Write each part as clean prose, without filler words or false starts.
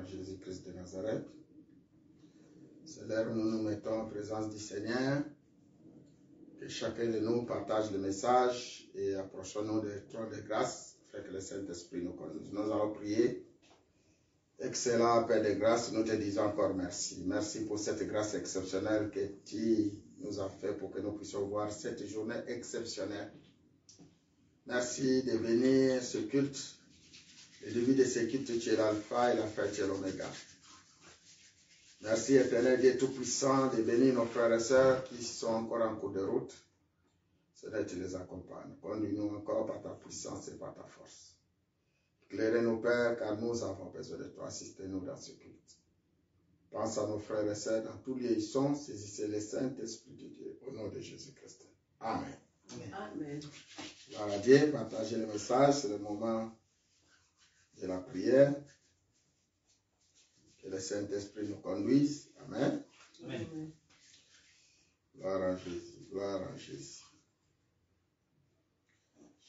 Jésus-Christ de Nazareth. C'est l'heure où nous nous mettons en présence du Seigneur. Que chacun de nous partage le message et approchons-nous du trône de grâce afin que le Saint-Esprit nous conduise. Nous allons prier. Excellent Père de grâce, nous te disons encore merci. Merci pour cette grâce exceptionnelle que tu nous as fait pour que nous puissions voir cette journée exceptionnelle. Merci de bénir ce culte. Le début de ce culte, tu es l'alpha et la fin, tu es l'oméga. Merci éternel Dieu Tout-Puissant de bénir nos frères et sœurs qui sont encore en cours de route. Seigneur, tu les accompagnes. Conduis-nous encore par ta puissance et par ta force. Éclairez-nous, Père, car nous avons besoin de toi. Assistez-nous dans ce culte. Pense à nos frères et sœurs dans tous lieux où ils sont. Saisissez le Saint-Esprit de Dieu. Au nom de Jésus-Christ. Amen. Amen. Gloire à Dieu. Partagez le message. C'est le moment de la prière. Que le Saint-Esprit nous conduise. Amen. Amen. Gloire à Jésus. Gloire à Jésus.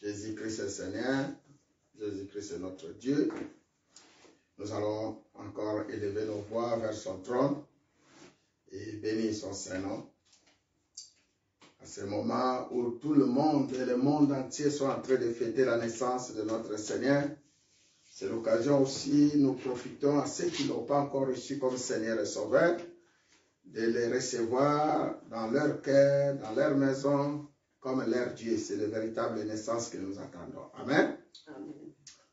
Jésus-Christ est le Seigneur. Jésus-Christ est notre Dieu. Nous allons encore élever nos voix vers son trône et bénir son Saint-Nom. À ce moment où tout le monde et le monde entier sont en train de fêter la naissance de notre Seigneur, c'est l'occasion aussi, nous profitons à ceux qui n'ont pas encore reçu comme Seigneur et Sauveur, de les recevoir dans leur cœur, dans leur maison, comme leur Dieu. C'est la véritable naissance que nous attendons. Amen. Amen.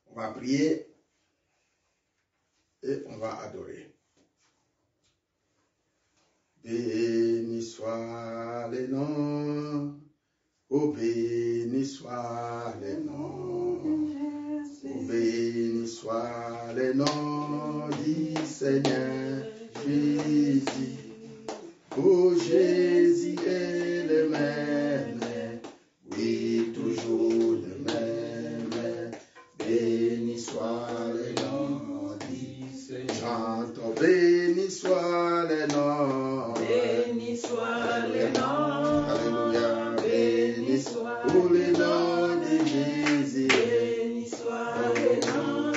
On va prier et on va adorer. Béni soit le nom, oh béni soit le nom, oh béni soit le nom du Seigneur Jésus. Oh Jésus est le même, oui toujours le même. Béni soit le nom du Seigneur. Chantons, béni soit le nom. Béni soit le nom. Alléluia. Béni soit le nom de Jésus. Béni soit le nom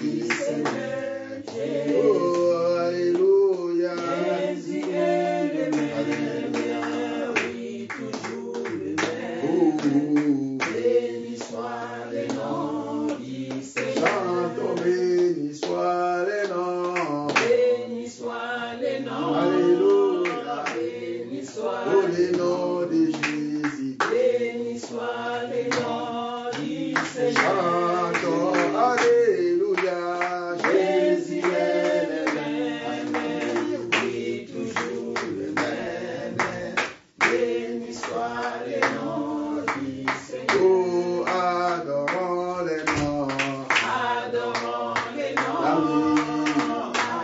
du Seigneur Jésus. Oh, alléluia. Jésus est le même, oui, toujours le même. Béni soit le nom du Seigneur. Chantons, béni soit le nom. Béni soit le nom. Alléluia. Béni soit Oh, le nom de Jésus. Béni soit le nom du Seigneur. Chantons, alléluia. Jésus est le même. Oui, toujours le même. Béni soit le nom du Seigneur. Oh, adorons le nom. Adorons le nom.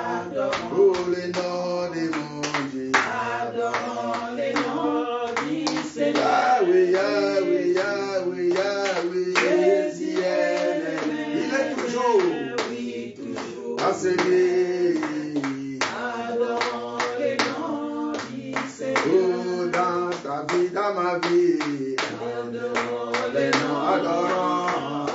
Adorons, Oh, le nom de mon Dieu. adorons le nom du Seigneur. Yahweh, Yahweh, Yahweh, Yahweh. Jésus est le même. Il est toujours Oui, toujours. enseigné. Adorons le nom du Seigneur. Oh, dans ta vie, dans ma vie. Adorons Le nom, adorons.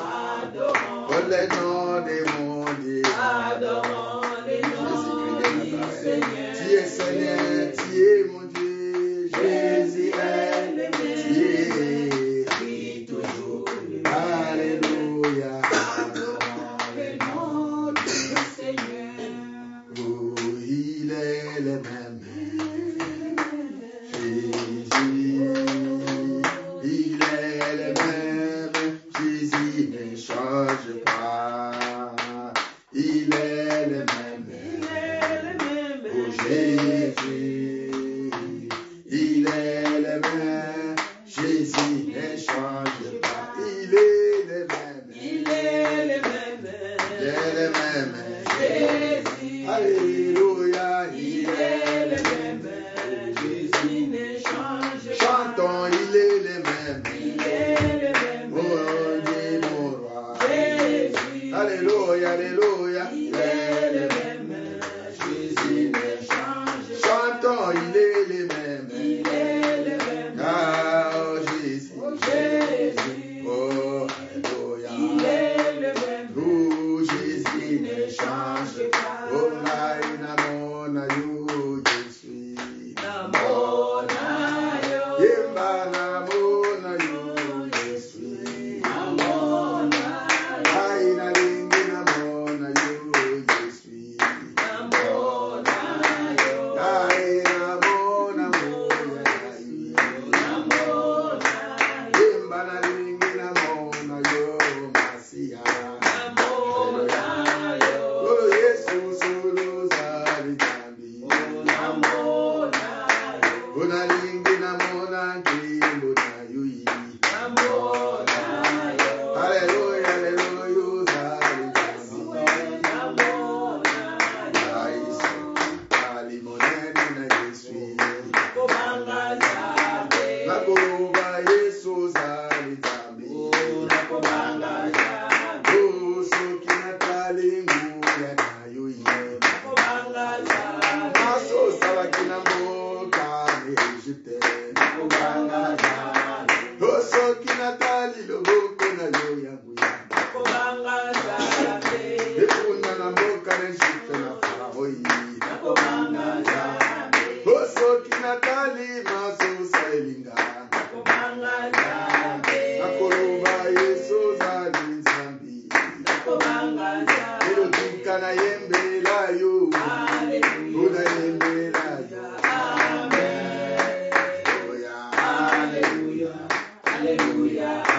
adorons, Oh, le nom de mon Dieu. adorons le nom du Seigneur. Tu es Seigneur, tu es mon Dieu. Jésus est le tu es. oui, toujours le même. Alléluia. Adorons le nom du Seigneur. Oh, il est le même. Jésus, il est le même. Jésus ne change pas. Il est le même. Oh Jésus, il est le même. Jésus ne change pas. Il est le même. Il est le même. Il est le même. Jésus. Alléluia. Il est le même. Jésus ne change pas. Chantons, il est le même. Il est le même. Oh Dieu, mon roi. Jésus. Alléluia, alléluia. Il est le même. Jésus ne change pas. Chantons, il est le même. Il est le même. Ah, oh Jésus. Jésus. Oh, alléluia. Il est le même. Oh Jésus. Il ne change pas. Oh kane shite na faraoi. Oso kinatali maso sailinga. Nakoroba yeso zali zambi. Elo tikana yembe la yo. Buda yembe la yo. Amen. Hallelujah. Hallelujah.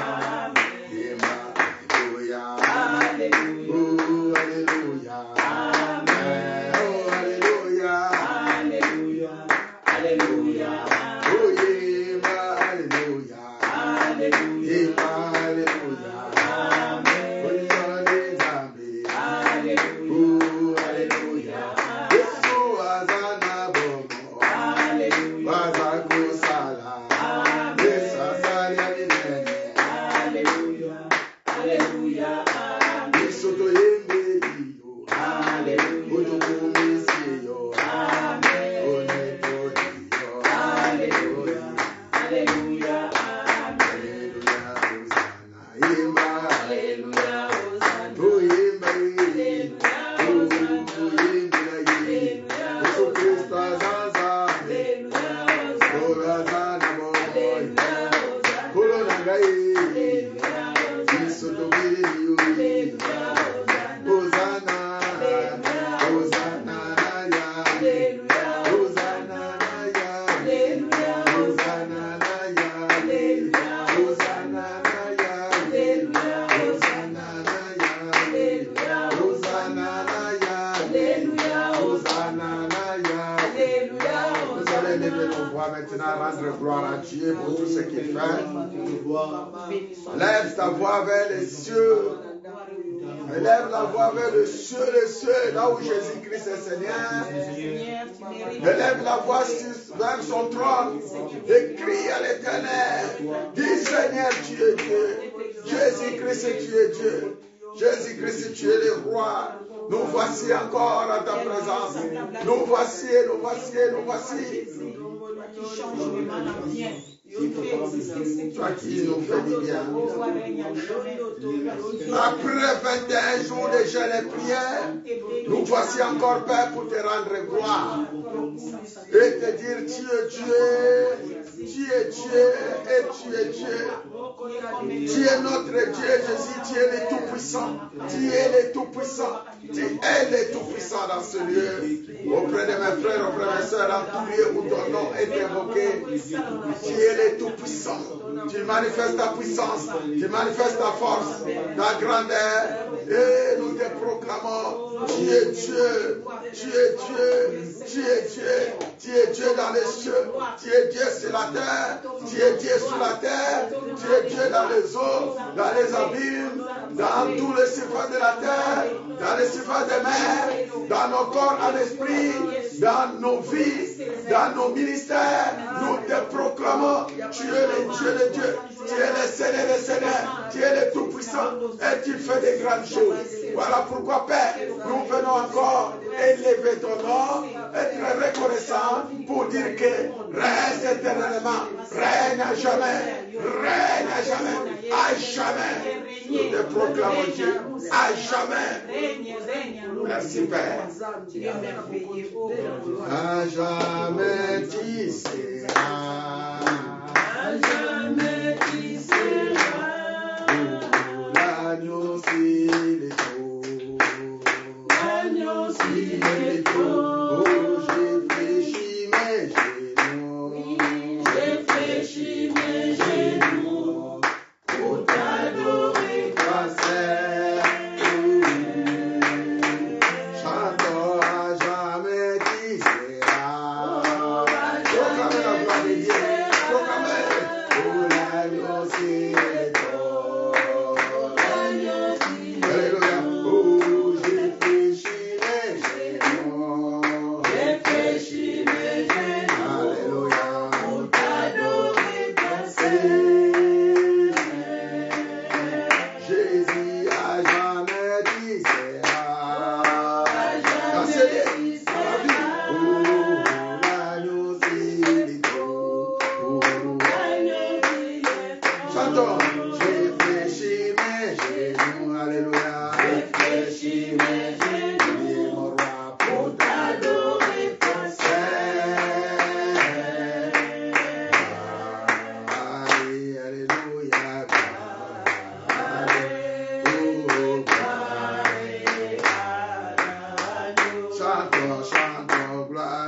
Lève ta voix vers les cieux. Élève la voix vers les cieux, là où Jésus-Christ est Seigneur. Élève la voix vers son trône et crie à l'Éternel. Dis Seigneur, tu es Dieu. Jésus-Christ, tu es Dieu. Jésus-Christ, tu es le roi. Nous voici encore à ta présence. Nous voici. Toi qui nous fais du bien. Après 21 jours de jeûne et prière, nous voici encore, Père, pour te rendre gloire. Et te dire, tu es Dieu, tu es Dieu et tu es Dieu. Tu es notre Dieu, Jésus, tu es le Tout-Puissant. Tu es le Tout-Puissant. Tu es le Tout-Puissant dans ce lieu. Auprès de mes frères, auprès de mes soeurs, dans tout lieu où ton nom est évoqué, tu es le Tout-Puissant. Tu manifestes ta puissance, tu manifestes ta force, ta grandeur, et nous te proclamons, tu es Dieu, tu es Dieu, tu es Dieu, tu es Dieu dans les cieux, tu es Dieu sur la terre, tu es Dieu sur la terre, tu es Dieu dans les eaux, dans les abîmes, dans tous les surfaces de la terre, dans les surfaces des mers, dans nos corps en esprit, dans nos vies, dans nos ministères, nous te proclamons, tu es le Dieu de Dieu, tu es le Seigneur des Seigneurs, tu es le Tout-Puissant et tu fais des grandes choses. Voilà pourquoi, Père, nous venons encore élever ton nom, être reconnaissant pour dire que reste éternellement, règne à jamais, à jamais. Nous te proclamons Dieu, à jamais. Merci, Père. À jamais tu seras. À jamais tu seras. L'agneau s'il est tôt. L'agneau s'il est tôt. J'ai fléchi mes genoux. J'ai fléchi mes genoux. Pour t'adorer, toi seul. Chantons à jamais tu seras. Proclamez la gloire de Dieu. Proclamez. Pour l'agneau s'il est tôt. Alléluia. Oh, j'ai fléchi mes genoux. chantons, chantons, gloire.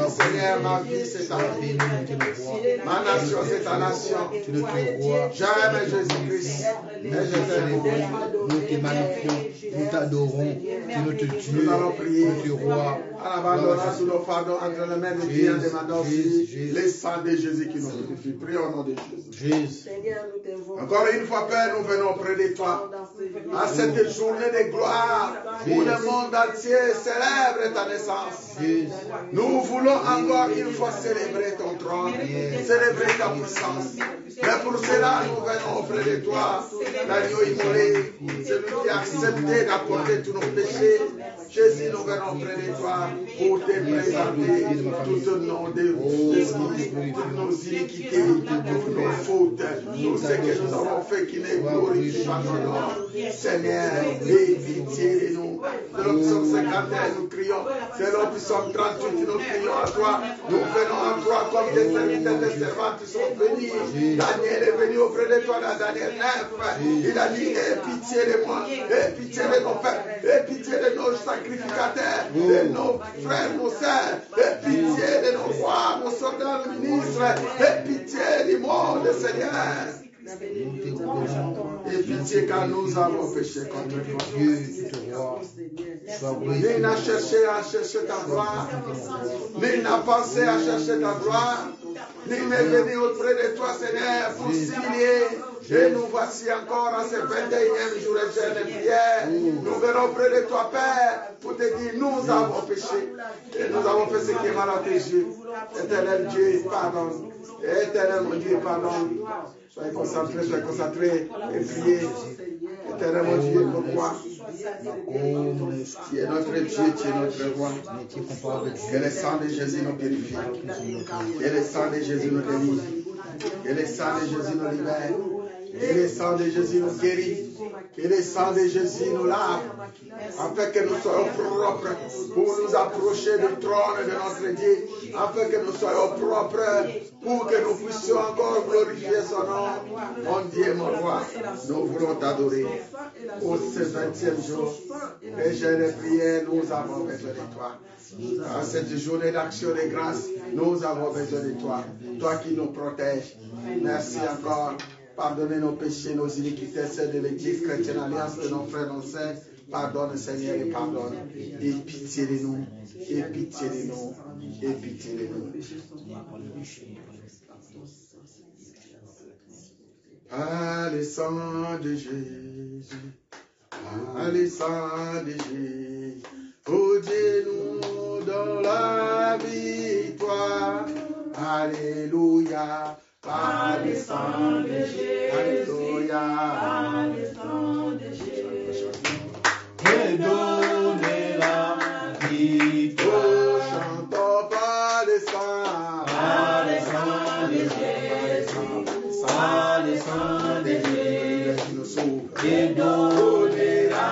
Seigneur, ma vie, c'est ta vie. Ma nation, c'est ta nation. J'aime Jésus-Christ. Et je t'aime. Nous te magnifions, nous t'adorons, tu nous te tues, nous allons prier. tu es roi. En abandonnant sous nos fardeaux entre les mains de Dieu en demandant aussi les sangs de Jésus qui nous purifient. Prions au nom de Jésus. Encore une fois, Père, nous venons auprès de toi à cette journée de gloire où le monde entier célèbre ta naissance. Nous voulons encore une fois célébrer ton trône, célébrer ta puissance. Mais pour cela, nous venons auprès de toi, l'agneau immolé, celui qui a accepté d'apporter tous nos péchés, Jésus, nous venons près de toi pour te présenter tout nom de toutes nos iniquités, toutes nos fautes, tout ce que nous avons fait qui ne glorifie pas ton nom. Seigneur, aie pitié de nous. De l'option 51, nous crions. C'est l'option 38, nous crions à toi. Nous venons à toi comme des serviteurs, des servantes qui sont venus. Daniel est venu auprès de toi dans Daniel 9. Il a dit, aie pitié de moi, aie pitié de nos pères, aie pitié de nos sacrificateurs, de nos frères, nos sœurs, aie pitié de nos rois, nos soldats, nos ministres, aie pitié du monde, Seigneur. Et pitié car nous avons péché contre toi. Nul n'a cherché à chercher ta gloire, nul n'a pensé à chercher ta gloire, nul n'est venu auprès de toi, Seigneur, pour s'humilier. Et nous voici encore à ce 21e jour de jeûne et prière. Nous venons près de toi, Père, pour te dire, nous avons péché. Et nous avons fait ce qui est mal à tes yeux. Éternel Dieu, pardonne. Éternel mon Dieu, pardonne. Soyez concentrés et priez. Éternel mon Dieu, pourquoi? Tu es notre Dieu, tu es notre roi. Que le sang de Jésus nous purifie. Que le sang de Jésus nous délivre. Que le sang de Jésus nous libère. Que le sang de Jésus nous guérit. Que le sang de Jésus nous lave. Afin que nous soyons propres pour nous approcher du trône de notre Dieu. Afin que nous soyons propres pour que nous puissions encore glorifier son nom. Mon Dieu, mon roi, nous voulons t'adorer. Pour ce 20e jour, et je les prière, nous avons besoin de toi. À cette journée d'action de grâce, nous avons besoin de toi. Toi qui nous protèges. Merci encore. Pardonnez nos péchés, nos iniquités, celles de l'Église chrétienne, alliance de nos frères, nos sœurs. Pardonne, Seigneur, et pardonne. Et pitié de nous. Et pitié de nous. Et pitié de nous. Par le sang de Jésus. Par le sang de Jésus. Oh Dieu, nous donne la victoire. Alléluia. Par le sang de Jésus. Alléluia. Par le sang de Jésus. Et donner la victoire. Oh, chantons par le sang. Par le sang de Jésus. Par le sang de Jésus qui nous sauve. Et donner la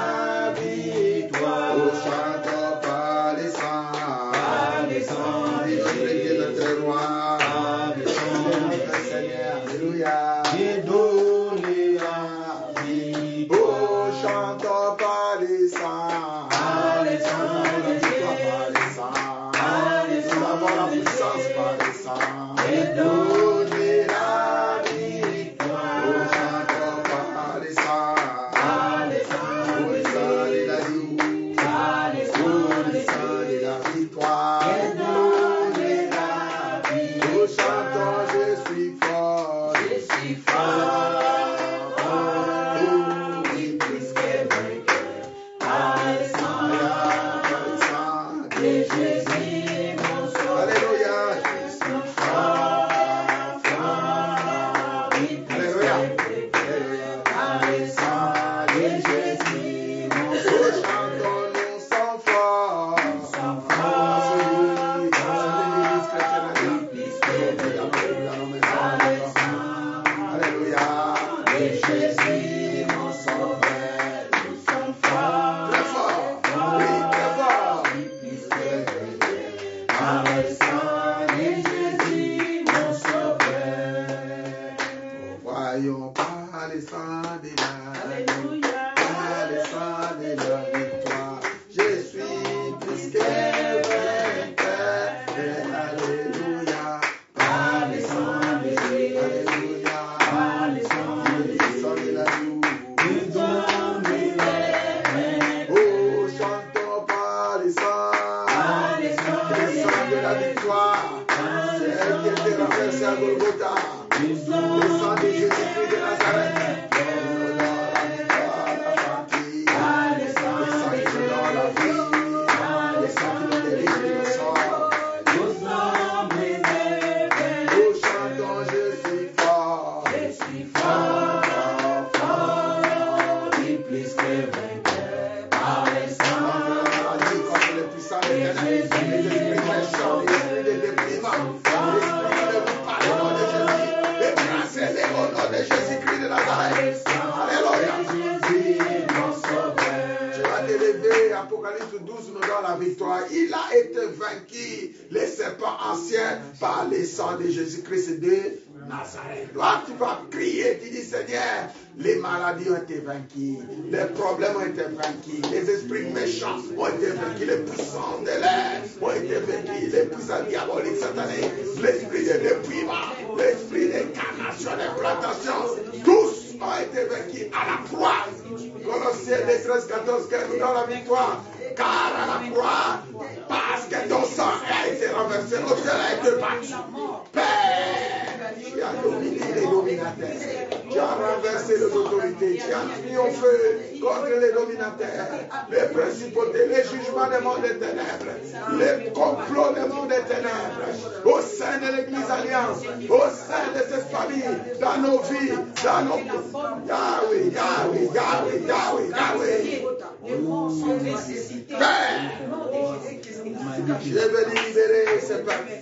victoire. Oh, chantons par le sang. Par le sang de Jésus. Notre roi. Par le sang de Notre Seigneur. Alléluia. Et donner la victoire. Oh, chantons par le sang. Par le sang de Par le Jésus. sang. Par le Nous sang avons la de puissance par le Jésus. sang. Et donner la victoire. Oh, chantons par le sang. Par le sang Oh, le sang de la vie. Par le Oh, sang le de sang de Jésus. la victoire. Et donner la Oh, chantons, je suis fort. Je suis fort, oui, plus que vainqueur. Par le sang de Jésus, mon sauveur. Alléluia. Je suis fort, oui, plus que Alléluia. vainqueur. Par le sang de Jésus, mon Oh, sauveur. chantons, nous sommes forts. Nous sommes forts, plus que Alléluia. de Jésus, mon sauveur. Nous sommes forts, Très fort. Oui, très fort. par le sang de Jésus, mon sauveur. Voyons par le sang de la Alléluia. par le sang de la victoire. Je suis plus que vainqueur. Alléluia. Par le sang de Jésus, Alléluia. par le sang de Le sang de la vie. Jésus. Oh, chantons par le sang. Par le sang Le sang de la victoire. C'est elle qui était renversée à Golgotha. Le sang de Jésus-Christ de Nazareth. Oh, la victoire, la partie. Par le sang Le sang de qui la victoire. Il a été vaincu, les serpents anciens, par le sang de Jésus-Christ de Nazareth. Toi, tu vas crier, tu dis Seigneur, les maladies ont été vaincues, les problèmes ont été vaincus, les esprits méchants ont été vaincus, les puissants de l'air ont été vaincus, les puissants diaboliques sataniques, l'esprit de dépouillement, l'esprit d'incarnation, d'implantation, tous ont été vaincus à la croix. Colossiens 13-14, que nous donne la victoire, car à la croix, parce que ton sang a été renversé, au ciel a été battu. Père, tu as dominé les dominateurs, tu as renversé les autorités, tu as triomphé contre les dominateurs, les principautés, les jugements des mondes des ténèbres, les complots des mondes des ténèbres, au sein de l'Église Alliance, au sein de cette famille, dans nos vies, dans nos... Yahweh, Yahweh, Yahweh, Yahweh, Yahweh. Père, tu es venu libérer ces peuples.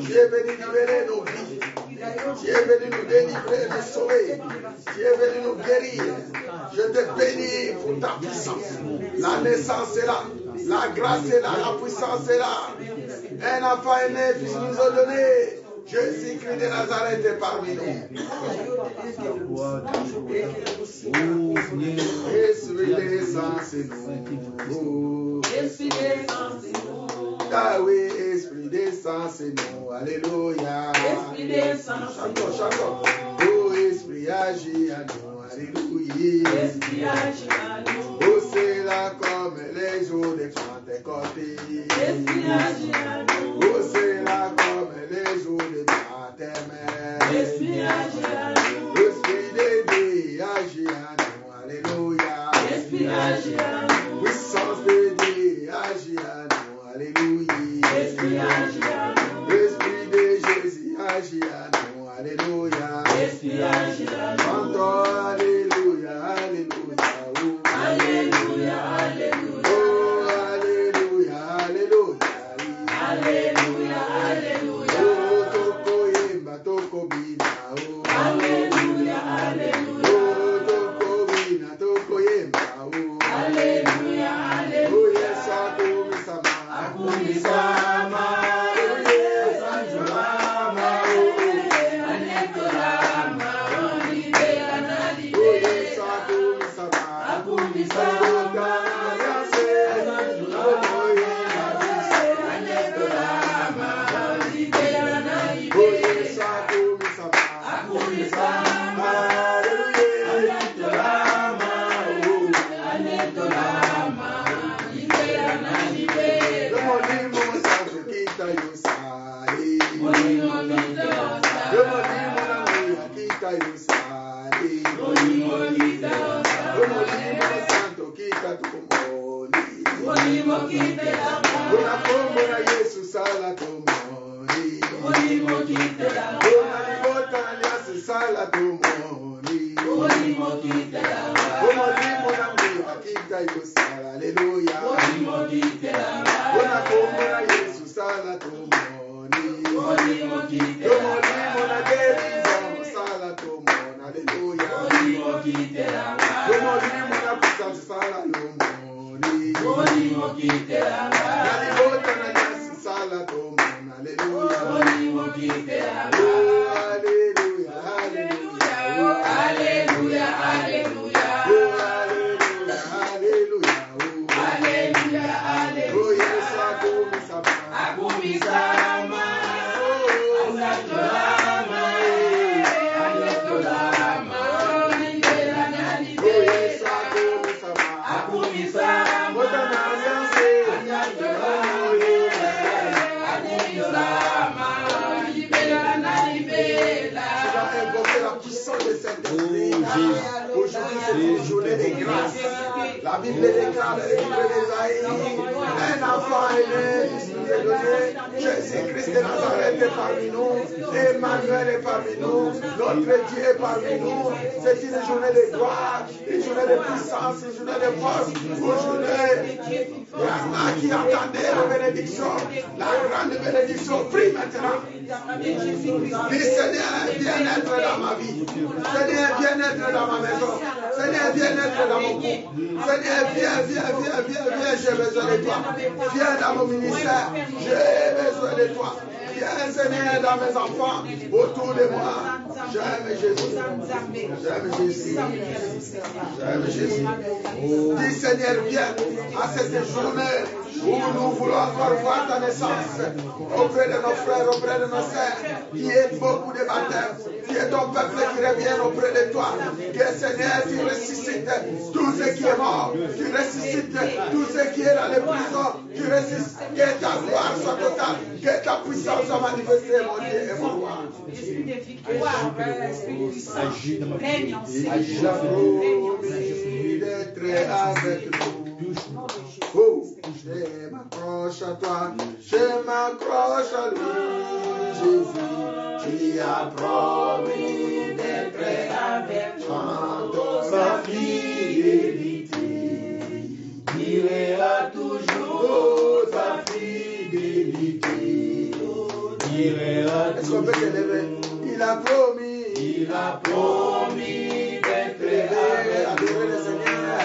Tu es venu libérer nos vies. Tu es venu nous délivrer, nous sauver. Tu es venu nous guérir. Je te bénis pour ta puissance. La naissance est là. La grâce est là. La puissance est là. Un enfant est né, fils nous a donné. Jésus-Christ de Nazareth est parmi nous. Esprit descend, c'est nous. Yahweh, Esprit descend, c'est nous. Alléluia. Chantons, chantons. Oh, Esprit agit à nous. Alléluia. Esprit agit à nous. Oh, c'est là comme les jours de Pentecôte. Esprit agit à nous. Oh, c'est là comme les jours de baptême. Esprit agit à nous. Esprit de Dieu agit à nous. Alléluia. Esprit agit à nous. Puissance de Dieu agit à nous. Alléluia. Esprit agit à nous. Esprit de Jésus agit à nous. Alléluia. Esprit agit à nous. Chantons Alléluia, Alléluia. Oh, Alléluia, Alléluia. oh, Alléluia, Alléluia. Alléluia, Alléluia. Oh, toko yemba, toko bina. Oh, Alléluia, Alléluia. oh, toko bina, toko yemba. Oh, Alléluia, Alléluia. oh, yes, akumisama. Akumisama. Oh, yes, anjolama. Anetolama. Libera na Oh, libera. yes, akumisama. Akumisama. La Bible déclare dans le livre d'Ésaïe, un enfant est né, nous est donné, Jésus-Christ de Nazareth est parmi nous, Emmanuel est parmi nous, notre Dieu est parmi nous. C'est une journée de gloire, une journée de puissance, une journée de force, une journée. Il y en a qui attendaient la bénédiction, la grande bénédiction. Prie maintenant. Dis Seigneur, bien-être dans ma vie. Seigneur, bien-être dans ma maison. Seigneur, viens naître dans mon couple. Seigneur, viens, j'ai besoin de toi. Viens dans mon ministère, j'ai besoin de toi. Viens, Seigneur, dans mes enfants, autour de moi. J'aime Jésus. J'aime Jésus. J'aime Jésus. Dis, Seigneur, viens à cette journée où nous voulons encore voir ta naissance auprès de nos frères, auprès de nos sœurs, qui est beaucoup de baptêmes, qui est ton peuple qui revient auprès de toi. Que Seigneur, tu ressuscites tout ce qui est mort, tu ressuscites tout ce qui est dans les prisons, tu ressuscites, que ta gloire soit totale, que ta puissance soit manifestée, mon Dieu et mon roi. Esprit de victoire, Esprit puissant, règne en Agis d'être avec nous. Oh, je m'accroche à toi, je m'accroche à lui, Jésus, qui a promis d'être avec toi. Sa fidélité, il est là toujours, sa fidélité, il est là toujours. Est-ce qu'on peut s'élever? Il a promis d'être avec le Seigneur.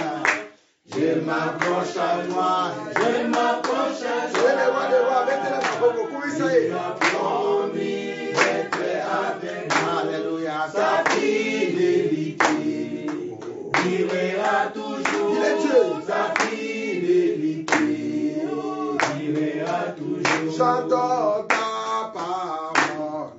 Je m'approche à toi, je m'approche à toi. Je vais les voir, mettez-les dans vos beaucoup, oui, ça y est. Il a promis d'être avec moi, alléluia, sa fidélité. Il est là toujours, il est Dieu, sa fidélité. Il est là toujours. Chantons ta parole.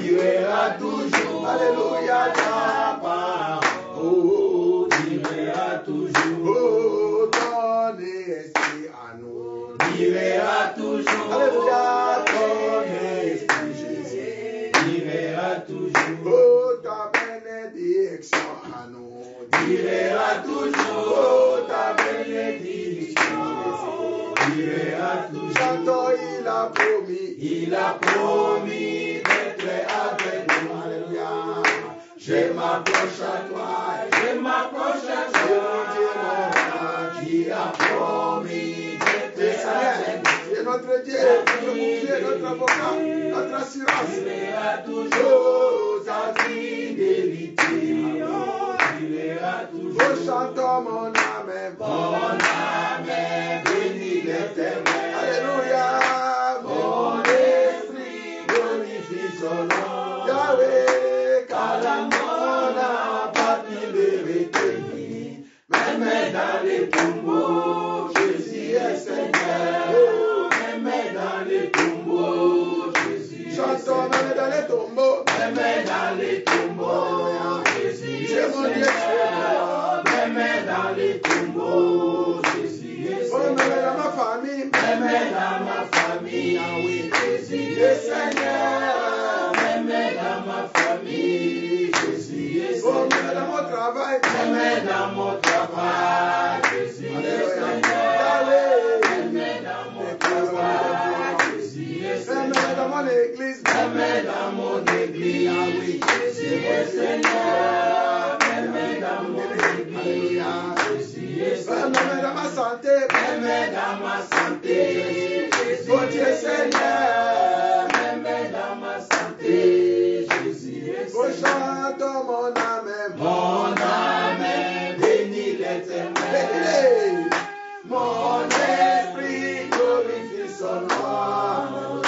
Il est là toujours, alléluia, ta parole. Oh, il est là toujours. Oh, ton esprit à nous. Il est là toujours. Alléluia, ton esprit, Jésus. Il est là toujours. Oh, ta bénédiction à nous. Il est là toujours. Oh, ta bénédiction. Il est là toujours. Chantons, il a promis d'être avec nous. Alléluia. Je m'approche à toi, je m'approche à toi, qui a promis d'être avec nous. C'est notre Dieu, notre bouclier, notre avocat, notre assurance. Il est là toujours, sa fidélité. Il est là toujours. Oh, chantons mon âme, bénis l'Éternel. Alléluia, mon esprit glorifie son nom. Yahweh, car l'amour n'a pas pu le retenir. Même dans les tombeaux, Jésus est Seigneur. Même dans les tombeaux, Jésus est Seigneur. Chantons même dans les tombeaux. Même dans les tombeaux, Jésus est Seigneur. Même dans les tombeaux, Jésus est Seigneur. Même dans ma famille. Même dans ma famille, oui, Jésus est Seigneur. Même dans ma famille, Jésus est Seigneur. Oh, même dans mon travail. Même dans mon travail, Jésus est Seigneur. Même dans mon travail, Jésus est Seigneur. Même dans mon église. Même dans mon église, oui, Jésus est Seigneur. Même dans mon église, Jésus est Seigneur. Même dans ma santé. Même dans ma santé, Jésus est Seigneur. Même dans ma santé, Jésus est Seigneur. Oh, chante mon âme, bénis l'Éternel. Mon esprit glorifie son nom.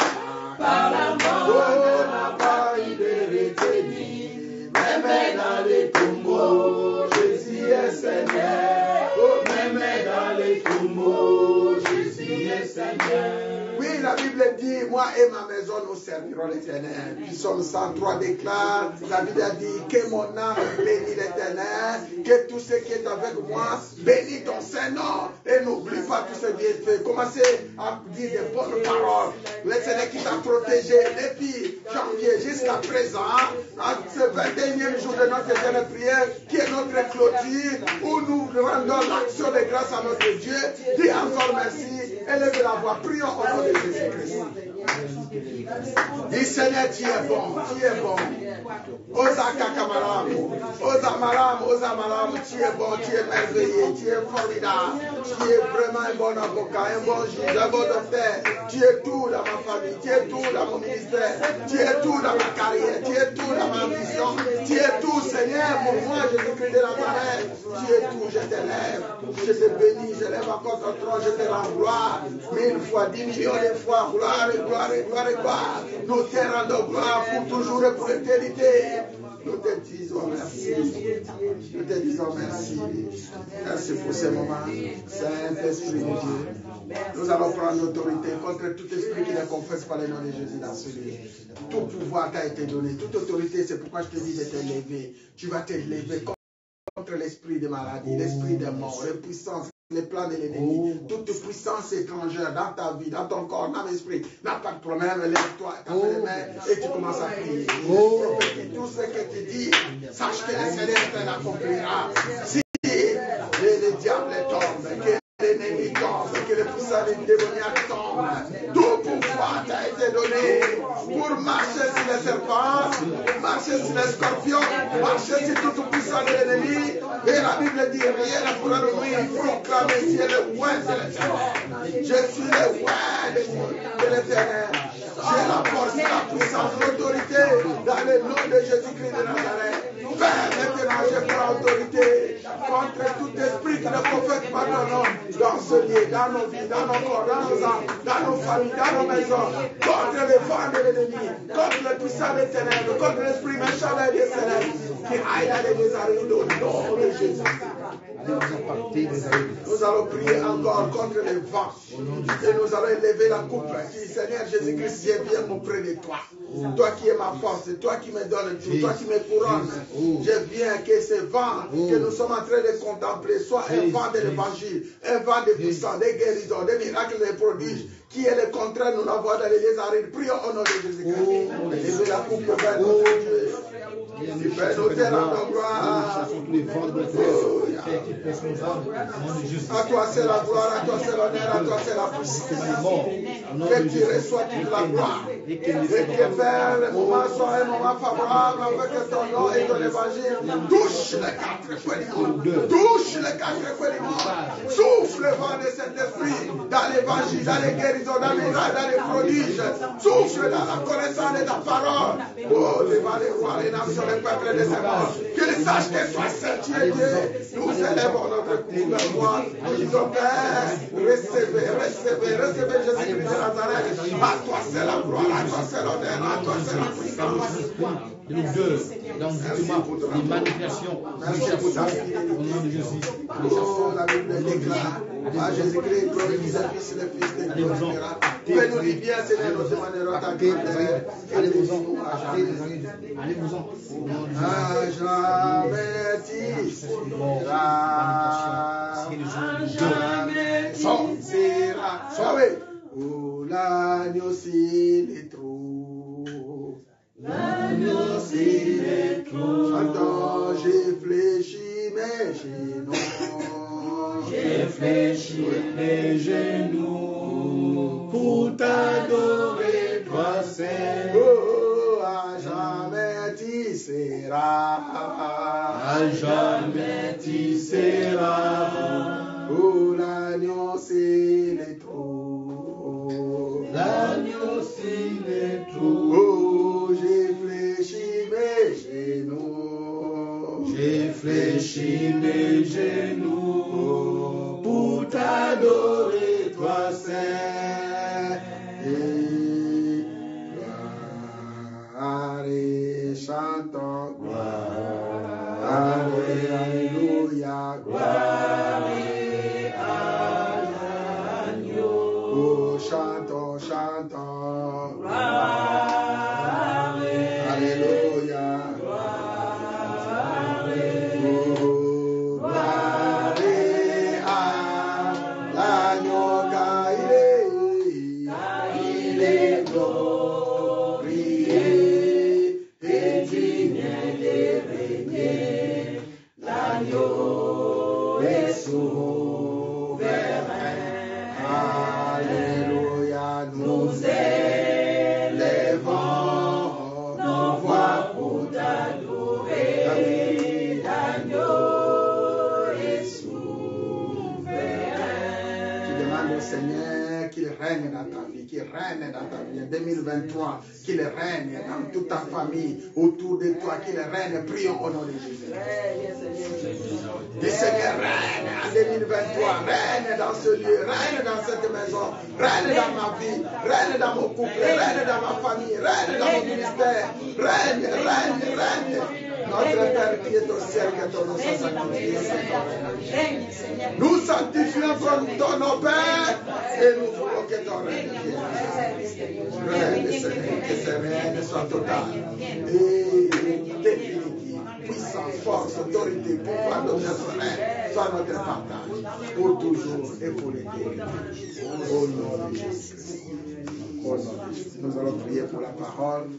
Par la mort, on n'a pas eu de retenir. Même dans les tombeaux, Jésus est Seigneur. Oh, même dans les tombeaux, Jésus est Seigneur. Oui, la Bible dit, moi et ma maison, nous servirons l'Éternel. Psaume 103 déclare, la Bible a dit, que mon âme bénit l'Éternel, que tout ce qui est avec moi bénit ton Saint-Nom et n'oublie pas tous ces bienfaits. Commencez à dire des bonnes paroles. Le Seigneur qui t'a protégé depuis janvier jusqu'à présent, à ce 21e jour de notre éternelle prière, qui est notre clôture, où nous rendons l'action de grâce à notre Dieu. Dis encore merci, élève la voix, prions au nom de Jésus-Christ. Dis Seigneur, tu es bon, tu es bon. Osa kakamaram, osa maram, tu es bon, tu es merveilleux, tu es formidable, tu es vraiment un bon avocat, un bon juge, un bon docteur. Tu es tout dans ma famille, tu es tout dans mon ministère, tu es tout dans ma carrière, tu es tout dans ma mission, tu es tout, Seigneur. Seigneur, pour moi, Jésus-Christ de Nazareth, tu es tout, je t'élève, je te bénis, je lève encore ton trône, je te rends gloire, 1000 fois, 10 millions de fois, gloire et gloire et gloire et gloire. Nous te rendons gloire pour toujours et pour l'éternité. Nous te disons merci. Nous te disons merci. Merci pour ce moment. Saint-Esprit de Dieu. Nous allons prendre l'autorité contre tout esprit qui ne confesse pas le nom de Jésus dans ce lieu. Tout pouvoir t'a été donné. Toute autorité, c'est pourquoi je te dis de te lever. Tu vas te lever contre l'esprit de maladie, l'esprit de mort, les puissances, les plans de l'ennemi, toute puissance étrangère dans ta vie, dans ton corps, dans l'esprit, n'a pas de problème, lève-toi, tape les mains et tu commences à prier. Prophétise tout ce que tu dis, sache que le Seigneur l'accomplira. Si le diable tombe, que l'ennemi tombe, que le puissant démoniaque tombe, tout pouvoir t'a été donné pour marcher sur les serpents, marcher sur les scorpions, marcher sur toute puissance de l'ennemi. Et la Bible dit, rien ne pourra nous nuire, proclamer si elle est loin de l'éternel. Je suis le roi de l'éternel. J'ai la force, la puissance, l'autorité dans le nom de Jésus-Christ de Nazareth. Père, maintenant je prends autorité contre tout esprit qui ne professe pas ton nom dans ce lieu, dans nos vies, dans nos corps, dans nos âmes, dans nos familles, dans nos maisons, contre les vents de l'ennemi, contre le puissant des ténèbres, contre l'esprit méchant des ténèbres qui aille dans les désarrêts au nom de Jésus. Nous allons prier encore contre les vents et nous allons élever la coupe. Seigneur Jésus-Christ, je viens auprès de toi. Toi qui es ma force, toi qui me donnes tout, toi qui me couronnes. Je viens que ce vent que nous sommes en train de contempler soit un vent de l'évangile, un vent de puissance, des guérisons, des miracles, des prodiges, qui est le contraire, nous l'envoyons dans les désarrêts. Prions au nom de Jésus-Christ. Élevez la coupe vers notre Dieu. Père, nous te rendons gloire. À toi c'est la gloire, à toi c'est l'honneur, à toi c'est la puissance. Que tu reçois toute la gloire. Et que Père, le moment soit un moment favorable afin que ton nom et ton évangile touche les quatre coins du monde. Touche les quatre coins du monde. Souffle le vent de cet esprit dans l'évangile, dans les guérisons, dans les miracles, dans les prodiges. Souffle dans la connaissance de ta parole. Oh, devant les rois, les nations, les peuples de ces morts. Qu'ils sachent que toi seul tu es Dieu. Nous élèvons notre coup de voix. Nous disons, Père, recevez Jésus-Christ de Nazareth. À toi c'est la gloire, à toi c'est l'honneur, à toi c'est la puissance. Et nous deux, dans les manifestations, Merci pour ta fidélité. Au nom de Jésus. Oh, la Bible déclare. À Jésus-Christ, glorifie le Fils de Dieu. Fais-nous du bien, Seigneur, nous demanderons ta grâce. Allez-vous-en. Allez-vous-en. À jamais jamais. Oh, l'agneau s'il est trop. L'agneau s'il est trop. J'entends, j'ai fléchi mes genoux. J'ai fléchi mes genoux pour t'adorer, toi seul. Oh, à jamais tu seras. À jamais tu seras. Oh, l'agneau s'il est trop. L'agneau s'il est trop. Oh, j'ai fléchi mes genoux. J'ai fléchi mes genoux pour t'adorer, toi seul. Et gloire et chantons, gloire et alléluia, gloire et à l'agneau. Oh, chantons, chantons, gloire et alléluia. qu'il règne dans ta vie, qu'il règne dans ta vie. En 2023, qu'il règne dans toute ta famille, autour de toi, qu'il règne. Prions au nom de Jésus. Le Seigneur règne en 2023, règne dans ce lieu, règne dans cette maison, règne dans ma vie, règne dans mon couple, règne dans ma famille, règne dans mon ministère, règne, règne, règne. Notre Père qui est au ciel, que ton nom soit sanctifié. Nous sanctifions ton nom, Père, et nous voulons que ton règne vienne. Que ce règne soit total et définitif, puissant, force, autorité, pouvoir de notre règne, soit notre partage, pour toujours et pour l'éternité. Au nom de Jésus. Au nom de Jésus. Nous allons prier pour la parole.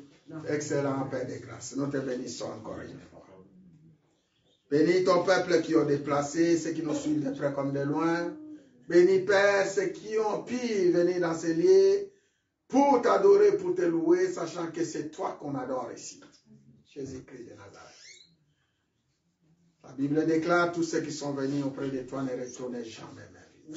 Excellent Père de grâce, nous te bénissons encore une fois. Bénis ton peuple qui ont déplacé, ceux qui nous suivent de près comme de loin. Bénis Père, ceux qui ont pu venir dans ces lieux pour t'adorer, pour te louer, sachant que c'est toi qu'on adore ici. Jésus-Christ de Nazareth. La Bible déclare, tous ceux qui sont venus auprès de toi ne retournent jamais même.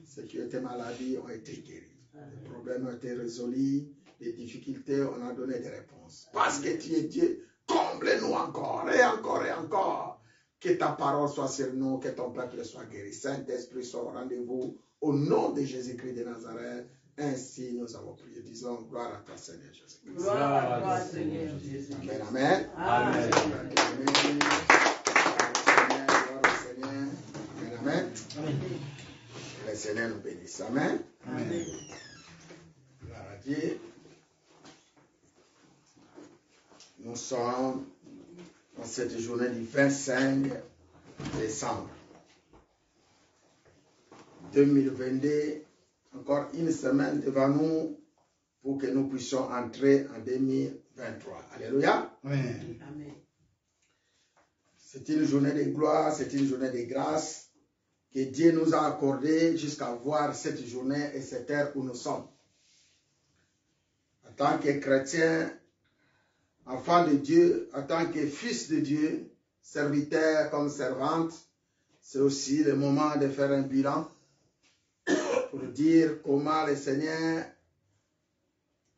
Ceux qui étaient malades ont été guéris. Les problèmes ont été résolus. Les difficultés, on a donné des réponses. Parce que tu es Dieu, comble-nous encore et encore et encore. Que ta parole soit sur nous, que ton peuple soit guéri. Saint-Esprit soit au rendez-vous au nom de Jésus-Christ de Nazareth. Ainsi nous avons prié. Disons gloire à toi Seigneur Jésus-Christ. Gloire à toi Seigneur Jésus. Amen, amen. Amen. Gloire au Seigneur. Amen, amen. Le Seigneur nous bénisse. Amen. Amen. Gloire à Dieu. Nous sommes dans cette journée du 25 décembre 2022. Encore une semaine devant nous pour que nous puissions entrer en 2023. Alléluia. Amen. Amen. C'est une journée de gloire, c'est une journée de grâce que Dieu nous a accordée jusqu'à voir cette journée et cette heure où nous sommes. En tant que chrétien, enfant de Dieu, en tant que fils de Dieu, serviteur comme servante, c'est aussi le moment de faire un bilan pour dire comment le Seigneur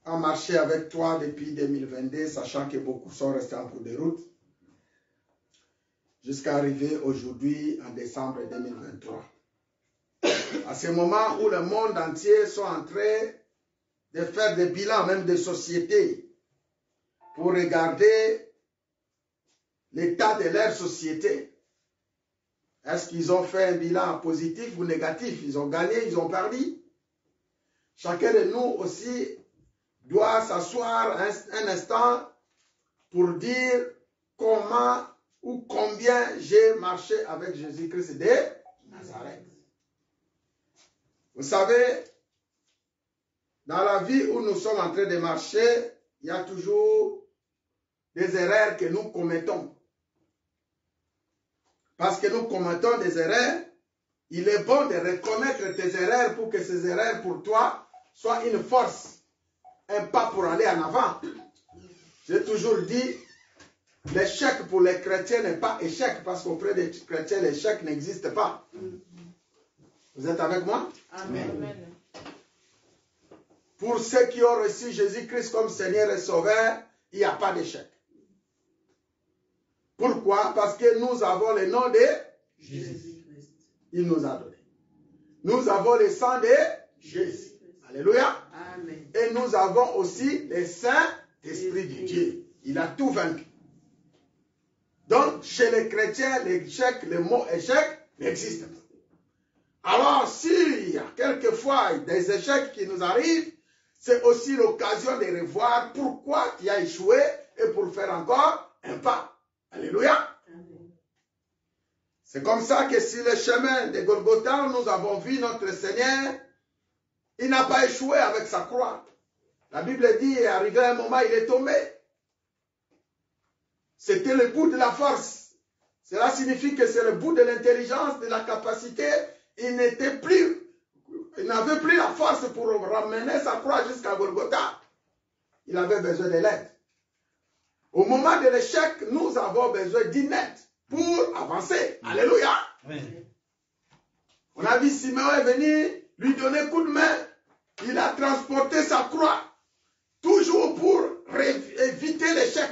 a marché avec toi depuis 2022, sachant que beaucoup sont restés en cours de route, jusqu'à arriver aujourd'hui en décembre 2023. À ce moment où le monde entier sont en train de faire des bilans, même des sociétés, pour regarder l'état de leur société. Est-ce qu'ils ont fait un bilan positif ou négatif? Ils ont gagné, ils ont perdu? Chacun de nous aussi doit s'asseoir un instant pour dire comment ou combien j'ai marché avec Jésus-Christ de Nazareth. Vous savez, dans la vie où nous sommes en train de marcher, il y a toujours des erreurs que nous commettons. Parce que nous commettons des erreurs, il est bon de reconnaître tes erreurs pour que ces erreurs pour toi soient une force, un pas pour aller en avant. J'ai toujours dit, l'échec pour les chrétiens n'est pas échec, parce qu'auprès des chrétiens, l'échec n'existe pas. Vous êtes avec moi? Amen. Pour ceux qui ont reçu Jésus-Christ comme Seigneur et Sauveur, il n'y a pas d'échec. Pourquoi? Parce que nous avons le nom de Jésus-Christ. Il nous a donné. Nous avons le sang de Jésus. Alléluia. Amen. Et nous avons aussi le Saint-Esprit de Dieu. Il a tout vaincu. Donc, chez les chrétiens, l'échec, le mot échec n'existe pas. Alors, s'il y a quelquefois des échecs qui nous arrivent, c'est aussi l'occasion de revoir pourquoi tu as échoué et pour faire encore un pas. Alléluia. C'est comme ça que sur le chemin de Golgotha, nous avons vu notre Seigneur, il n'a pas échoué avec sa croix. La Bible dit, arrivé à un moment, il est tombé. C'était le bout de la force. Cela signifie que c'est le bout de l'intelligence, de la capacité. Il n'avait plus la force pour ramener sa croix jusqu'à Golgotha. Il avait besoin de l'aide. Au moment de l'échec, nous avons besoin d'une aide pour avancer. Alléluia. Amen. On a vu Simeon est venu lui donner coup de main Il a transporté sa croix, toujours pour éviter l'échec,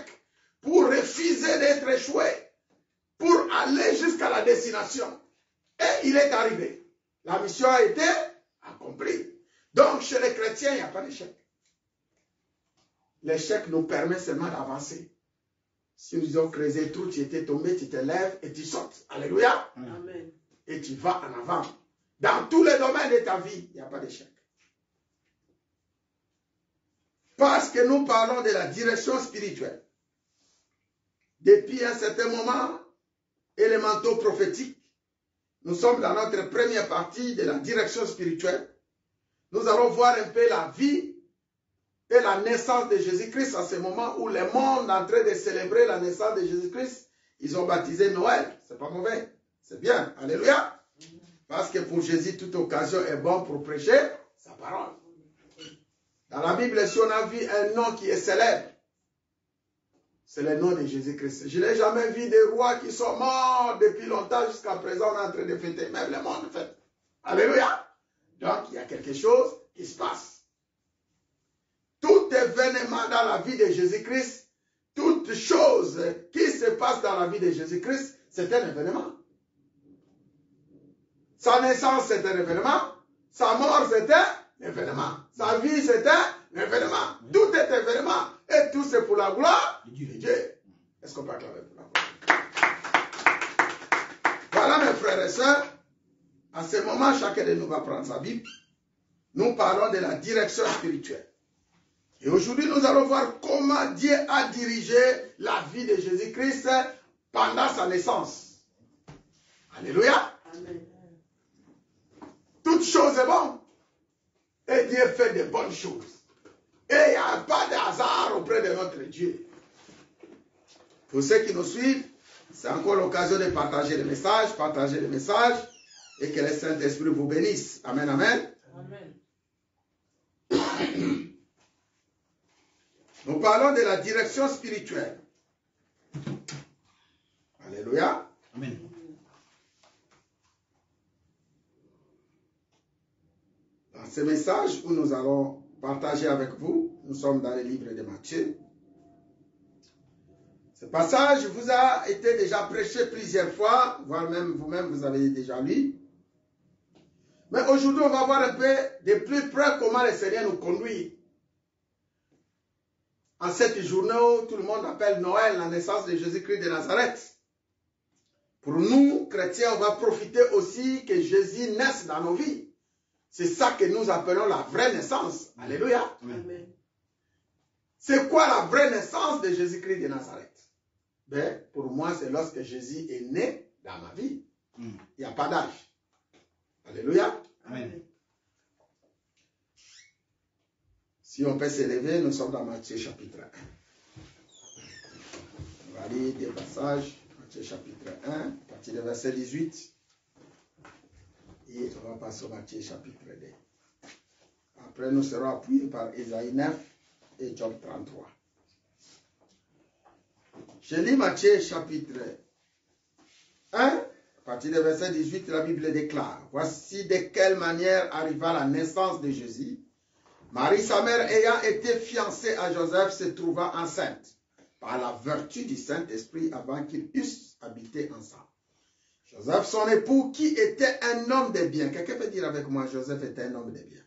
pour refuser d'être échoué, pour aller jusqu'à la destination. Et il est arrivé. La mission a été accomplie. Donc, chez les chrétiens, il n'y a pas d'échec. L'échec nous permet seulement d'avancer. Si nous ont creusé tout, tu étais tombé, tu te lèves et tu sautes. Alléluia. Amen. Et tu vas en avant. Dans tous les domaines de ta vie, il n'y a pas d'échec. Parce que nous parlons de la direction spirituelle. Depuis un certain moment, élémentaux prophétiques, nous sommes dans notre première partie de la direction spirituelle. Nous allons voir un peu la vie et la naissance de Jésus-Christ à ce moment où le monde est en train de célébrer la naissance de Jésus-Christ. Ils ont baptisé Noël. C'est pas mauvais. C'est bien. Alléluia. Parce que pour Jésus, toute occasion est bonne pour prêcher sa parole. Dans la Bible, si on a vu un nom qui est célèbre, c'est le nom de Jésus-Christ. Je n'ai jamais vu des rois qui sont morts depuis longtemps jusqu'à présent. On est en train de fêter. Même le monde fête. Alléluia. Donc, il y a quelque chose qui se passe. Tout événement dans la vie de Jésus-Christ, toute chose qui se passe dans la vie de Jésus-Christ, c'est un événement. Sa naissance, c'est un événement. Sa mort, c'est un événement. Sa vie, c'est un événement. Tout est événement. Et tout, c'est pour la gloire de Dieu. Est-ce qu'on peut acclamer pour la gloire? Voilà, mes frères et sœurs. À ce moment, chacun de nous va prendre sa Bible. Nous parlons de la direction spirituelle. Et aujourd'hui, nous allons voir comment Dieu a dirigé la vie de Jésus-Christ pendant sa naissance. Alléluia. Amen. Toute chose est bonne. Et Dieu fait de bonnes choses. Et il n'y a pas de hasard auprès de notre Dieu. Pour ceux qui nous suivent, c'est encore l'occasion de partager le message, et que le Saint-Esprit vous bénisse. Amen, amen. Amen. Nous parlons de la direction spirituelle. Alléluia. Amen. Dans ce message où nous allons partager avec vous, nous sommes dans le livre de Matthieu. Ce passage vous a été déjà prêché plusieurs fois, voire même vous-même vous avez déjà lu. Mais aujourd'hui, on va voir un peu de plus près comment le Seigneur nous conduit. En cette journée où tout le monde appelle Noël, la naissance de Jésus-Christ de Nazareth. Pour nous, chrétiens, on va profiter aussi que Jésus naisse dans nos vies. C'est ça que nous appelons la vraie naissance. Alléluia. Amen. C'est quoi la vraie naissance de Jésus-Christ de Nazareth? Ben, pour moi, c'est lorsque Jésus est né dans ma vie. Il n'y a pas d'âge. Alléluia. Amen. Si on peut s'élever, nous sommes dans Matthieu chapitre 1. On va lire des passages. Matthieu chapitre 1, à partir du verset 18. Et on va passer au Matthieu chapitre 2. Après, nous serons appuyés par Ésaïe 9 et Job 33. Je lis Matthieu chapitre 1, à partir du verset 18, la Bible déclare: Voici de quelle manière arriva la naissance de Jésus. Marie, sa mère, ayant été fiancée à Joseph, se trouva enceinte par la vertu du Saint-Esprit avant qu'ils eussent habité ensemble. Joseph, son époux, qui était un homme de bien. Quelqu'un peut dire avec moi, Joseph était un homme de bien.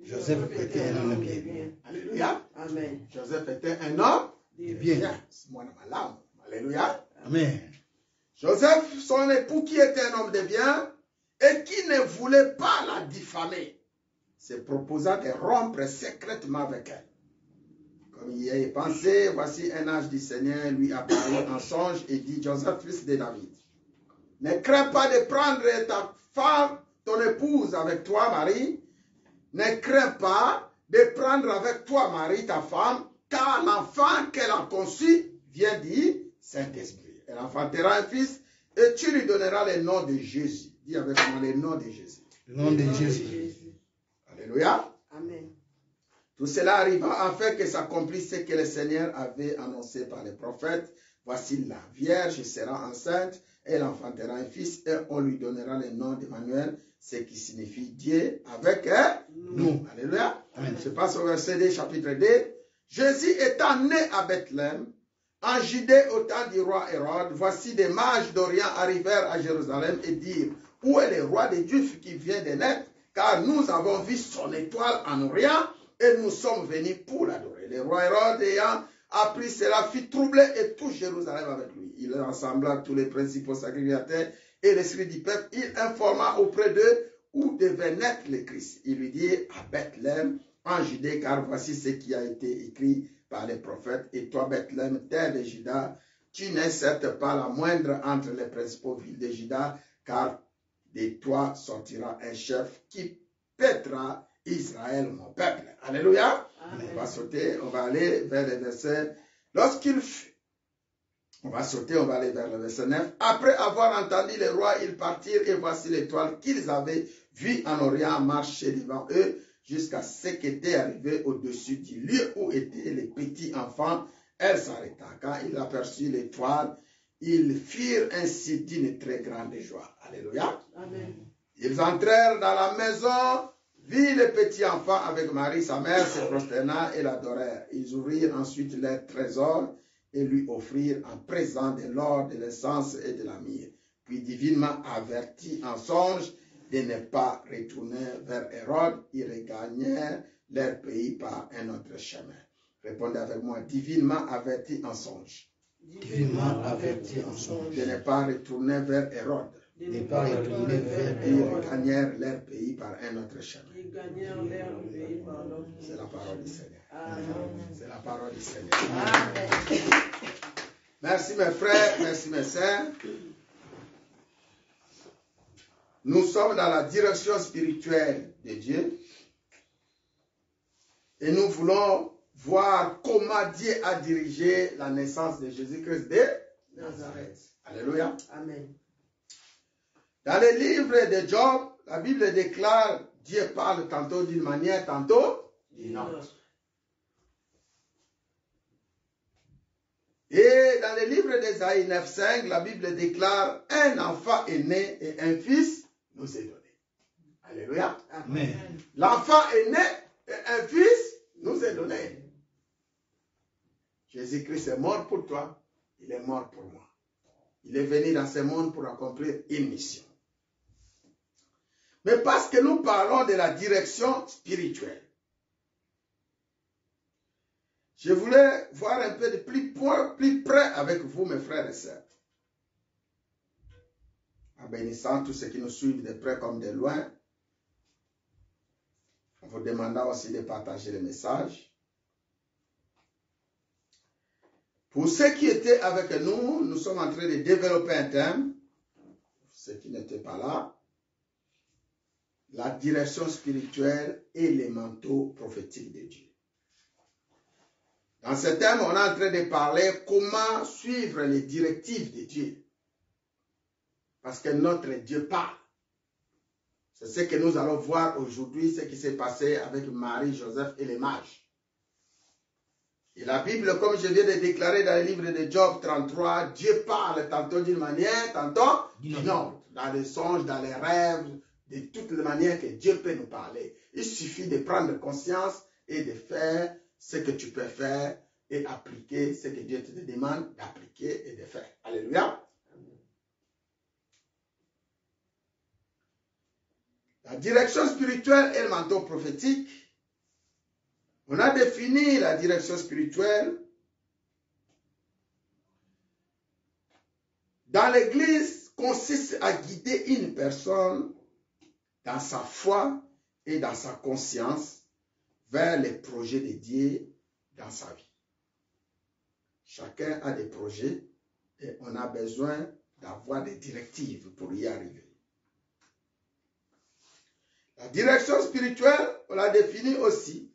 Joseph était un homme de bien. Alléluia. Amen. Joseph était un homme De bien. C'est moi dans ma langue. Alléluia. Amen. Joseph, son époux, qui était un homme de bien et qui ne voulait pas la diffamer, se proposa de rompre secrètement avec elle. Comme il y avait pensé, voici un ange du Seigneur lui apparut en songe et dit: Joseph, fils de David, ne crains pas de prendre ta femme, ton épouse, avec toi, Marie. Ne crains pas de prendre avec toi, Marie, ta femme, car l'enfant qu'elle a conçu vient du Saint-Esprit. Elle enfantera un fils et tu lui donneras le nom de Jésus. Dis avec moi le nom de Jésus. Le nom de Jésus. Alléluia. Amen. Tout cela arriva afin que s'accomplisse ce que le Seigneur avait annoncé par les prophètes. voici la Vierge sera enceinte, elle enfantera un fils et on lui donnera le nom d'Emmanuel, ce qui signifie Dieu avec nous. Alléluia. Amen. Je passe au verset 2, chapitre 2. Jésus étant né à Bethléem, en Judée au temps du roi Hérode, voici des mages d'Orient arrivèrent à Jérusalem et dirent, où est le roi des Juifs qui vient de naître? Car nous avons vu son étoile en Orient et nous sommes venus pour l'adorer. Le roi Hérode ayant appris cela fit troubler et tout Jérusalem avec lui. Il rassembla tous les principaux sacrificateurs et les scribes du peuple. Il informa auprès d'eux où devait naître le Christ. Il lui dit à Bethléem, en Judée, car voici ce qui a été écrit par les prophètes. Et toi, Bethléem, terre de Juda, tu n'es certes pas la moindre entre les principaux villes de Juda, car de toi sortira un chef qui paîtra Israël, mon peuple. Alléluia. Amen. On va sauter, on va aller vers le verset. Lorsqu'il fut, on va sauter, on va aller vers le verset 9. Après avoir entendu les rois, ils partirent et voici l'étoile qu'ils avaient vue en Orient marcher devant eux jusqu'à ce qu'était arrivé au-dessus du lieu où étaient les petits enfants. Elle s'arrêta. Quand il aperçut l'étoile, ils firent ainsi d'une très grande joie. Alléluia. Amen. Ils entrèrent dans la maison, virent le petit enfant avec Marie, sa mère, se prosterna et l'adorèrent. Ils ouvrirent ensuite leurs trésors et lui offrirent en présent de l'or, de l'essence et de la myrrhe. Puis divinement avertis en songe de ne pas retourner vers Hérode, ils regagnèrent leur pays par un autre chemin. Répondez avec moi, divinement avertis en songe. Divinement averti en songe. De ne pas retourner vers Hérode. De ne pas retourner vers Ils Hérode. gagnèrent leur pays par un autre chemin. Ils gagnèrent leur pays par l'autre. C'est la parole du Seigneur. Amen. C'est la parole du Seigneur. Amen. Merci mes frères, merci mes sœurs. Nous sommes dans la direction spirituelle de Dieu. Et nous voulons voir comment Dieu a dirigé la naissance de Jésus-Christ de Nazareth. Alléluia. Amen. Dans le livre de Job, la Bible déclare Dieu parle tantôt d'une manière, tantôt d'une autre. Et dans le livre d'Ésaïe 9,5, la Bible déclare un enfant est né et un fils nous est donné. Alléluia. Amen. L'enfant est né et un fils nous est donné. Jésus-Christ est mort pour toi, il est mort pour moi. Il est venu dans ce monde pour accomplir une mission. Mais parce que nous parlons de la direction spirituelle, je voulais voir un peu de plus près avec vous, mes frères et sœurs. En bénissant tous ceux qui nous suivent de près comme de loin, en vous demandant aussi de partager le message. Pour ceux qui étaient avec nous, nous sommes en train de développer un thème, ceux qui n'étaient pas là, la direction spirituelle et les manteaux prophétiques de Dieu. Dans ce thème, on est en train de parler comment suivre les directives de Dieu. Parce que notre Dieu parle. C'est ce que nous allons voir aujourd'hui, ce qui s'est passé avec Marie, Joseph et les mages. Et la Bible, comme je viens de déclarer dans le livre de Job 33, Dieu parle tantôt d'une manière, tantôt d'une autre. Dans les songes, dans les rêves, de toutes les manières que Dieu peut nous parler. Il suffit de prendre conscience et de faire ce que tu peux faire et appliquer ce que Dieu te demande d'appliquer et de faire. Alléluia. La direction spirituelle et le manteau prophétique. On a défini la direction spirituelle. Dans l'Église, consiste à guider une personne dans sa foi et dans sa conscience vers les projets de Dieu dans sa vie. Chacun a des projets et on a besoin d'avoir des directives pour y arriver. La direction spirituelle, on l'a définie aussi,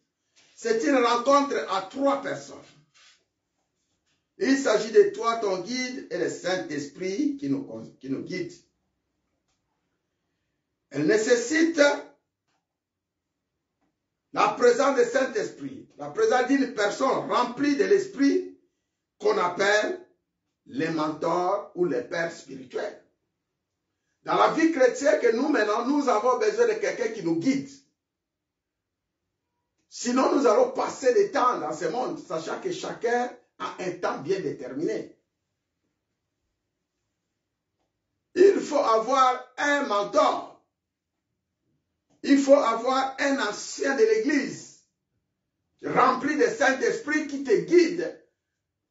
c'est une rencontre à trois personnes. Il s'agit de toi, ton guide, et le Saint-Esprit qui nous guide. Elle nécessite la présence du Saint-Esprit, la présence d'une personne remplie de l'Esprit qu'on appelle les mentors ou les pères spirituels. Dans la vie chrétienne que nous menons, nous avons besoin de quelqu'un qui nous guide. Sinon, nous allons passer le temps dans ce monde, sachant que chacun a un temps bien déterminé. Il faut avoir un mentor. Il faut avoir un ancien de l'Église, rempli de Saint-Esprit qui te guide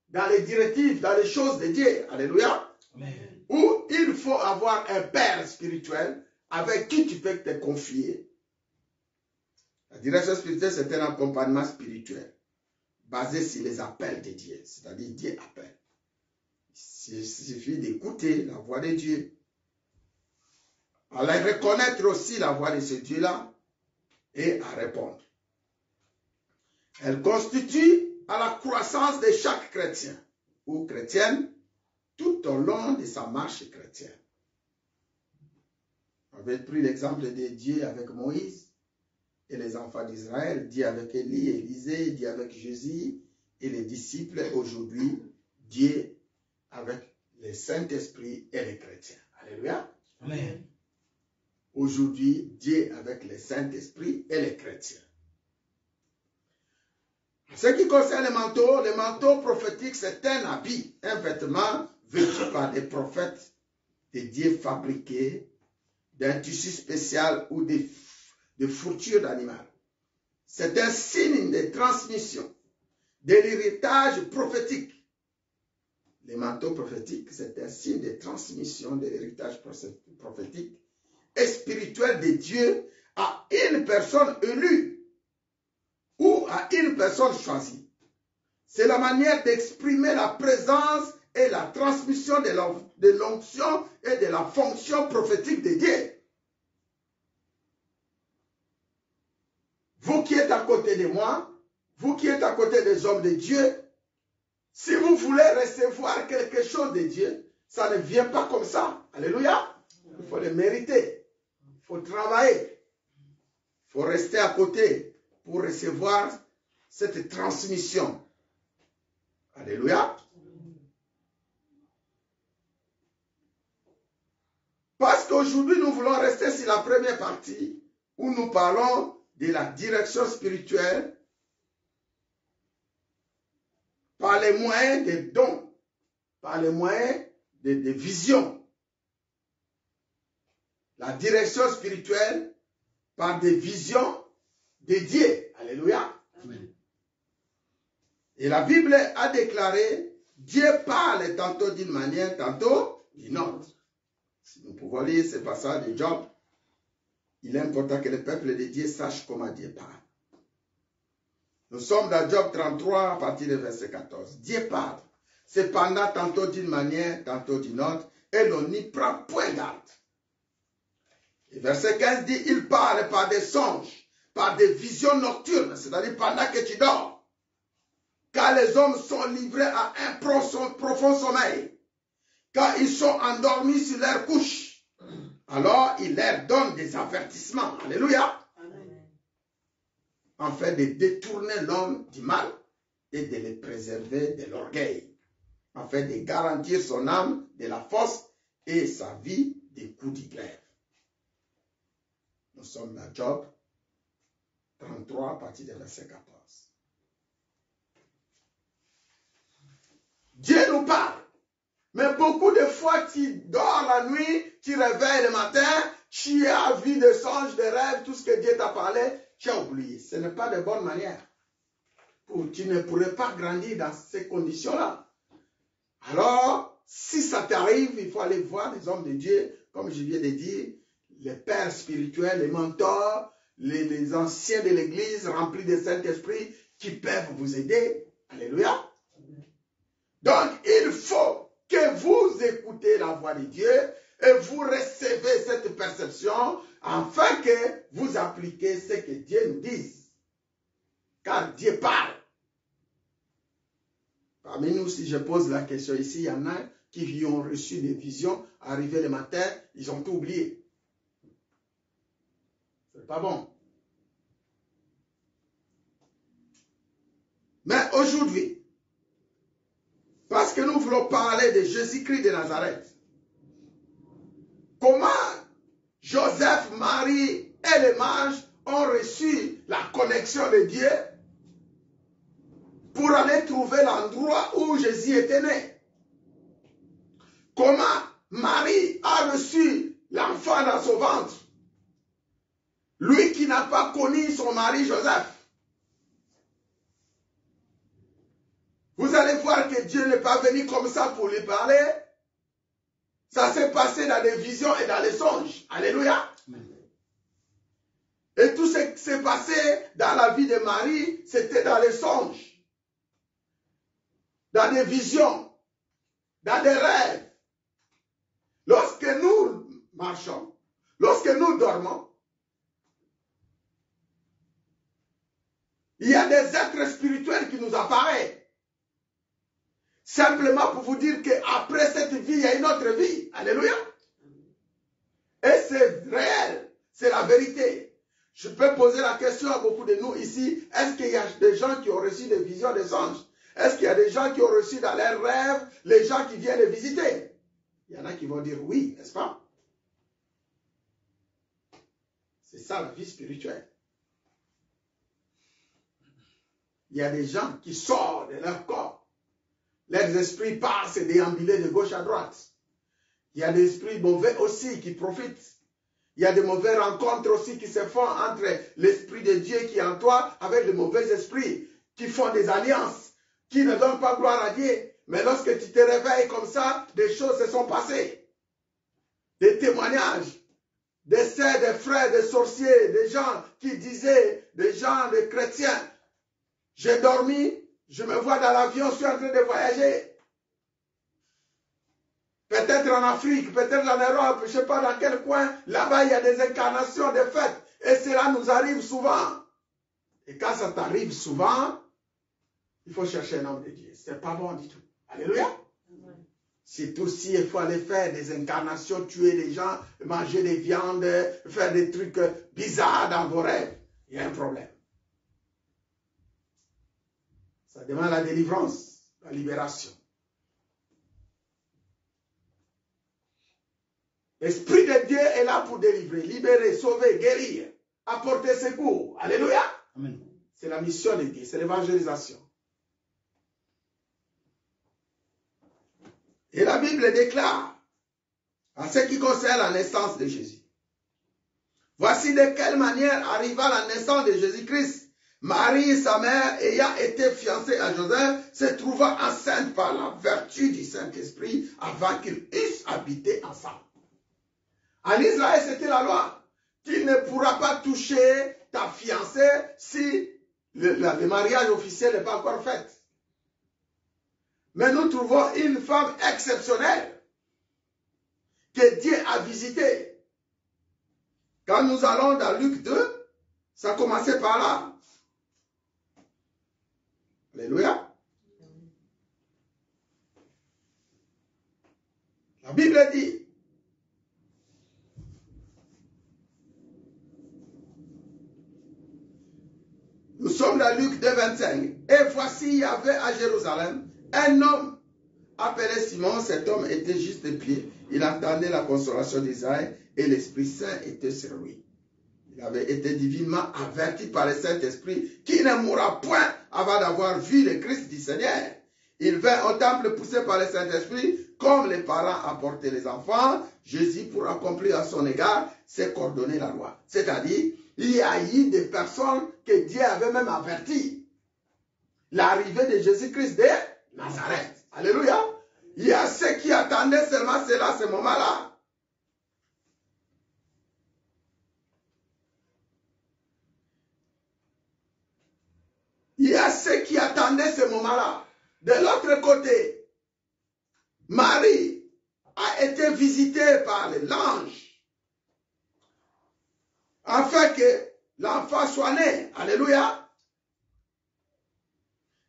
dans les directives, dans les choses de Dieu. Alléluia. Amen. Ou il faut avoir un père spirituel avec qui tu peux te confier. La direction spirituelle, c'est un accompagnement spirituel basé sur les appels de Dieu. C'est-à-dire, Dieu appelle. Il suffit d'écouter la voix de Dieu. À reconnaître aussi la voix de ce Dieu-là et à répondre. Elle constitue à la croissance de chaque chrétien ou chrétienne tout au long de sa marche chrétienne. On avait pris l'exemple de Dieu avec Moïse et les enfants d'Israël, Dieu avec Élie, Élisée, Dieu avec Jésus et les disciples aujourd'hui, Dieu avec le Saint-Esprit et les chrétiens. Alléluia. Amen. Aujourd'hui, Dieu avec le Saint-Esprit et les chrétiens. En ce qui concerne le manteau prophétique, c'est un habit, un vêtement vêtu par des prophètes de Dieu fabriqués d'un tissu spécial ou de fourrure d'animal. C'est un signe de transmission de l'héritage prophétique. Le manteau prophétique, c'est un signe de transmission de l'héritage prophétique et spirituel de Dieu à une personne élue ou à une personne choisie. C'est la manière d'exprimer la présence et la transmission de l'onction et de la fonction prophétique de Dieu. Vous qui êtes à côté de moi, vous qui êtes à côté des hommes de Dieu, si vous voulez recevoir quelque chose de Dieu, ça ne vient pas comme ça. Alléluia. Il faut le mériter. Il faut travailler. Il faut rester à côté pour recevoir cette transmission. Alléluia. Parce qu'aujourd'hui, nous voulons rester sur la première partie où nous parlons de la direction spirituelle par les moyens des dons, par les moyens des visions. La direction spirituelle par des visions de Dieu. Alléluia. Amen. Et la Bible a déclaré, Dieu parle tantôt d'une manière, tantôt d'une autre. Si nous pouvons lire ce passage de Job, il est important que le peuple de Dieu sache comment Dieu parle. Nous sommes dans Job 33 à partir du verset 14. Dieu parle, cependant tantôt d'une manière, tantôt d'une autre, et l'on n'y prend point garde. Et verset 15 dit, il parle par des songes, par des visions nocturnes, c'est-à-dire pendant que tu dors. Car les hommes sont livrés à un profond sommeil, car ils sont endormis sur leur couche. Alors il leur donne des avertissements. Alléluia. Amen. Afin de détourner l'homme du mal et de le préserver de l'orgueil, afin de garantir son âme de la force et sa vie des coups de glaive. Nous sommes dans Job 33 à partir du verset 14. Dieu nous parle. Mais beaucoup de fois, tu dors la nuit, tu réveilles le matin, tu as vu des songes, des rêves, tout ce que Dieu t'a parlé, tu as oublié. Ce n'est pas de bonne manière. Tu ne pourrais pas grandir dans ces conditions-là. Alors, si ça t'arrive, il faut aller voir les hommes de Dieu, comme je viens de dire, les pères spirituels, les mentors, les anciens de l'Église remplis de Saint-Esprit qui peuvent vous aider. Alléluia. Donc, il faut que vous écoutez la voix de Dieu et vous recevez cette perception afin que vous appliquez ce que Dieu nous dit. Car Dieu parle. Parmi nous, si je pose la question ici, il y en a qui ont reçu des visions, arrivé le matin, ils ont tout oublié. C'est pas bon. Mais aujourd'hui, Parce que nous voulons parler de Jésus-Christ de Nazareth. Comment Joseph, Marie et les mages ont reçu la connexion de Dieu pour aller trouver l'endroit où Jésus était né. Comment Marie a reçu l'enfant dans son ventre. Lui qui n'a pas connu son mari Joseph. Vous allez voir que Dieu n'est pas venu comme ça pour lui parler. Ça s'est passé dans des visions et dans les songes. Alléluia. Amen. Et tout ce qui s'est passé dans la vie de Marie, c'était dans les songes, dans des visions, dans des rêves. Lorsque nous marchons, lorsque nous dormons, il y a des êtres spirituels qui nous apparaissent. Simplement pour vous dire qu'après cette vie, il y a une autre vie. Alléluia. Et c'est réel. C'est la vérité. Je peux poser la question à beaucoup de nous ici. Est-ce qu'il y a des gens qui ont reçu des visions des anges? Est-ce qu'il y a des gens qui ont reçu dans leurs rêves les gens qui viennent les visiter? Il y en a qui vont dire oui, n'est-ce pas? C'est ça la vie spirituelle. Il y a des gens qui sortent de leur corps. Leurs esprits passent et déambulent de gauche à droite. Il y a des esprits mauvais aussi qui profitent. Il y a des mauvaises rencontres aussi qui se font entre l'esprit de Dieu qui est en toi avec les mauvais esprits qui font des alliances, qui ne donnent pas gloire à Dieu. Mais lorsque tu te réveilles comme ça, des choses se sont passées. Des témoignages, des sœurs, des frères, des sorciers, des gens qui disaient, des gens, des chrétiens, j'ai dormi, je me vois dans l'avion, je suis en train de voyager. Peut-être en Afrique, peut-être en Europe, je ne sais pas dans quel coin. Là-bas, il y a des incarnations, des fêtes. Et cela nous arrive souvent. Et quand ça t'arrive souvent, il faut chercher un homme de Dieu. Ce n'est pas bon du tout. Alléluia. C'est aussi, il faut aller faire des incarnations, tuer des gens, manger des viandes, faire des trucs bizarres dans vos rêves. Il y a un problème. Ça demande la délivrance, la libération. L'Esprit de Dieu est là pour délivrer, libérer, sauver, guérir, apporter secours. Alléluia. Amen. C'est la mission de Dieu, c'est l'évangélisation. Et la Bible déclare, en ce qui concerne la naissance de Jésus, voici de quelle manière arriva la naissance de Jésus-Christ. Marie, sa mère, ayant été fiancée à Joseph, se trouva enceinte par la vertu du Saint-Esprit avant qu'ils eussent habité ensemble. En Israël, c'était la loi. Tu ne pourras pas toucher ta fiancée si le mariage officiel n'est pas encore fait. Mais nous trouvons une femme exceptionnelle que Dieu a visitée. Quand nous allons dans Luc 2, ça commençait par là. Alléluia. La Bible dit, nous sommes dans Luc 2, 25. Et voici, il y avait à Jérusalem un homme appelé Simon. Cet homme était juste de pied. Il entendait la consolation d'Israël et l'Esprit Saint était sur lui. Il avait été divinement averti par le Saint-Esprit qui ne mourra point avant d'avoir vu le Christ du Seigneur. Il vint au temple poussé par le Saint-Esprit, comme les parents apportaient les enfants. Jésus, pour accomplir à son égard, s'est coordonné la loi. C'est-à-dire, il y a eu des personnes que Dieu avait même averties. L'arrivée de Jésus-Christ de Nazareth. Alléluia. Il y a ceux qui attendaient seulement cela à ce moment-là. Il y a ceux qui attendaient ce moment-là. De l'autre côté, Marie a été visitée par l'ange afin que l'enfant soit né. Alléluia.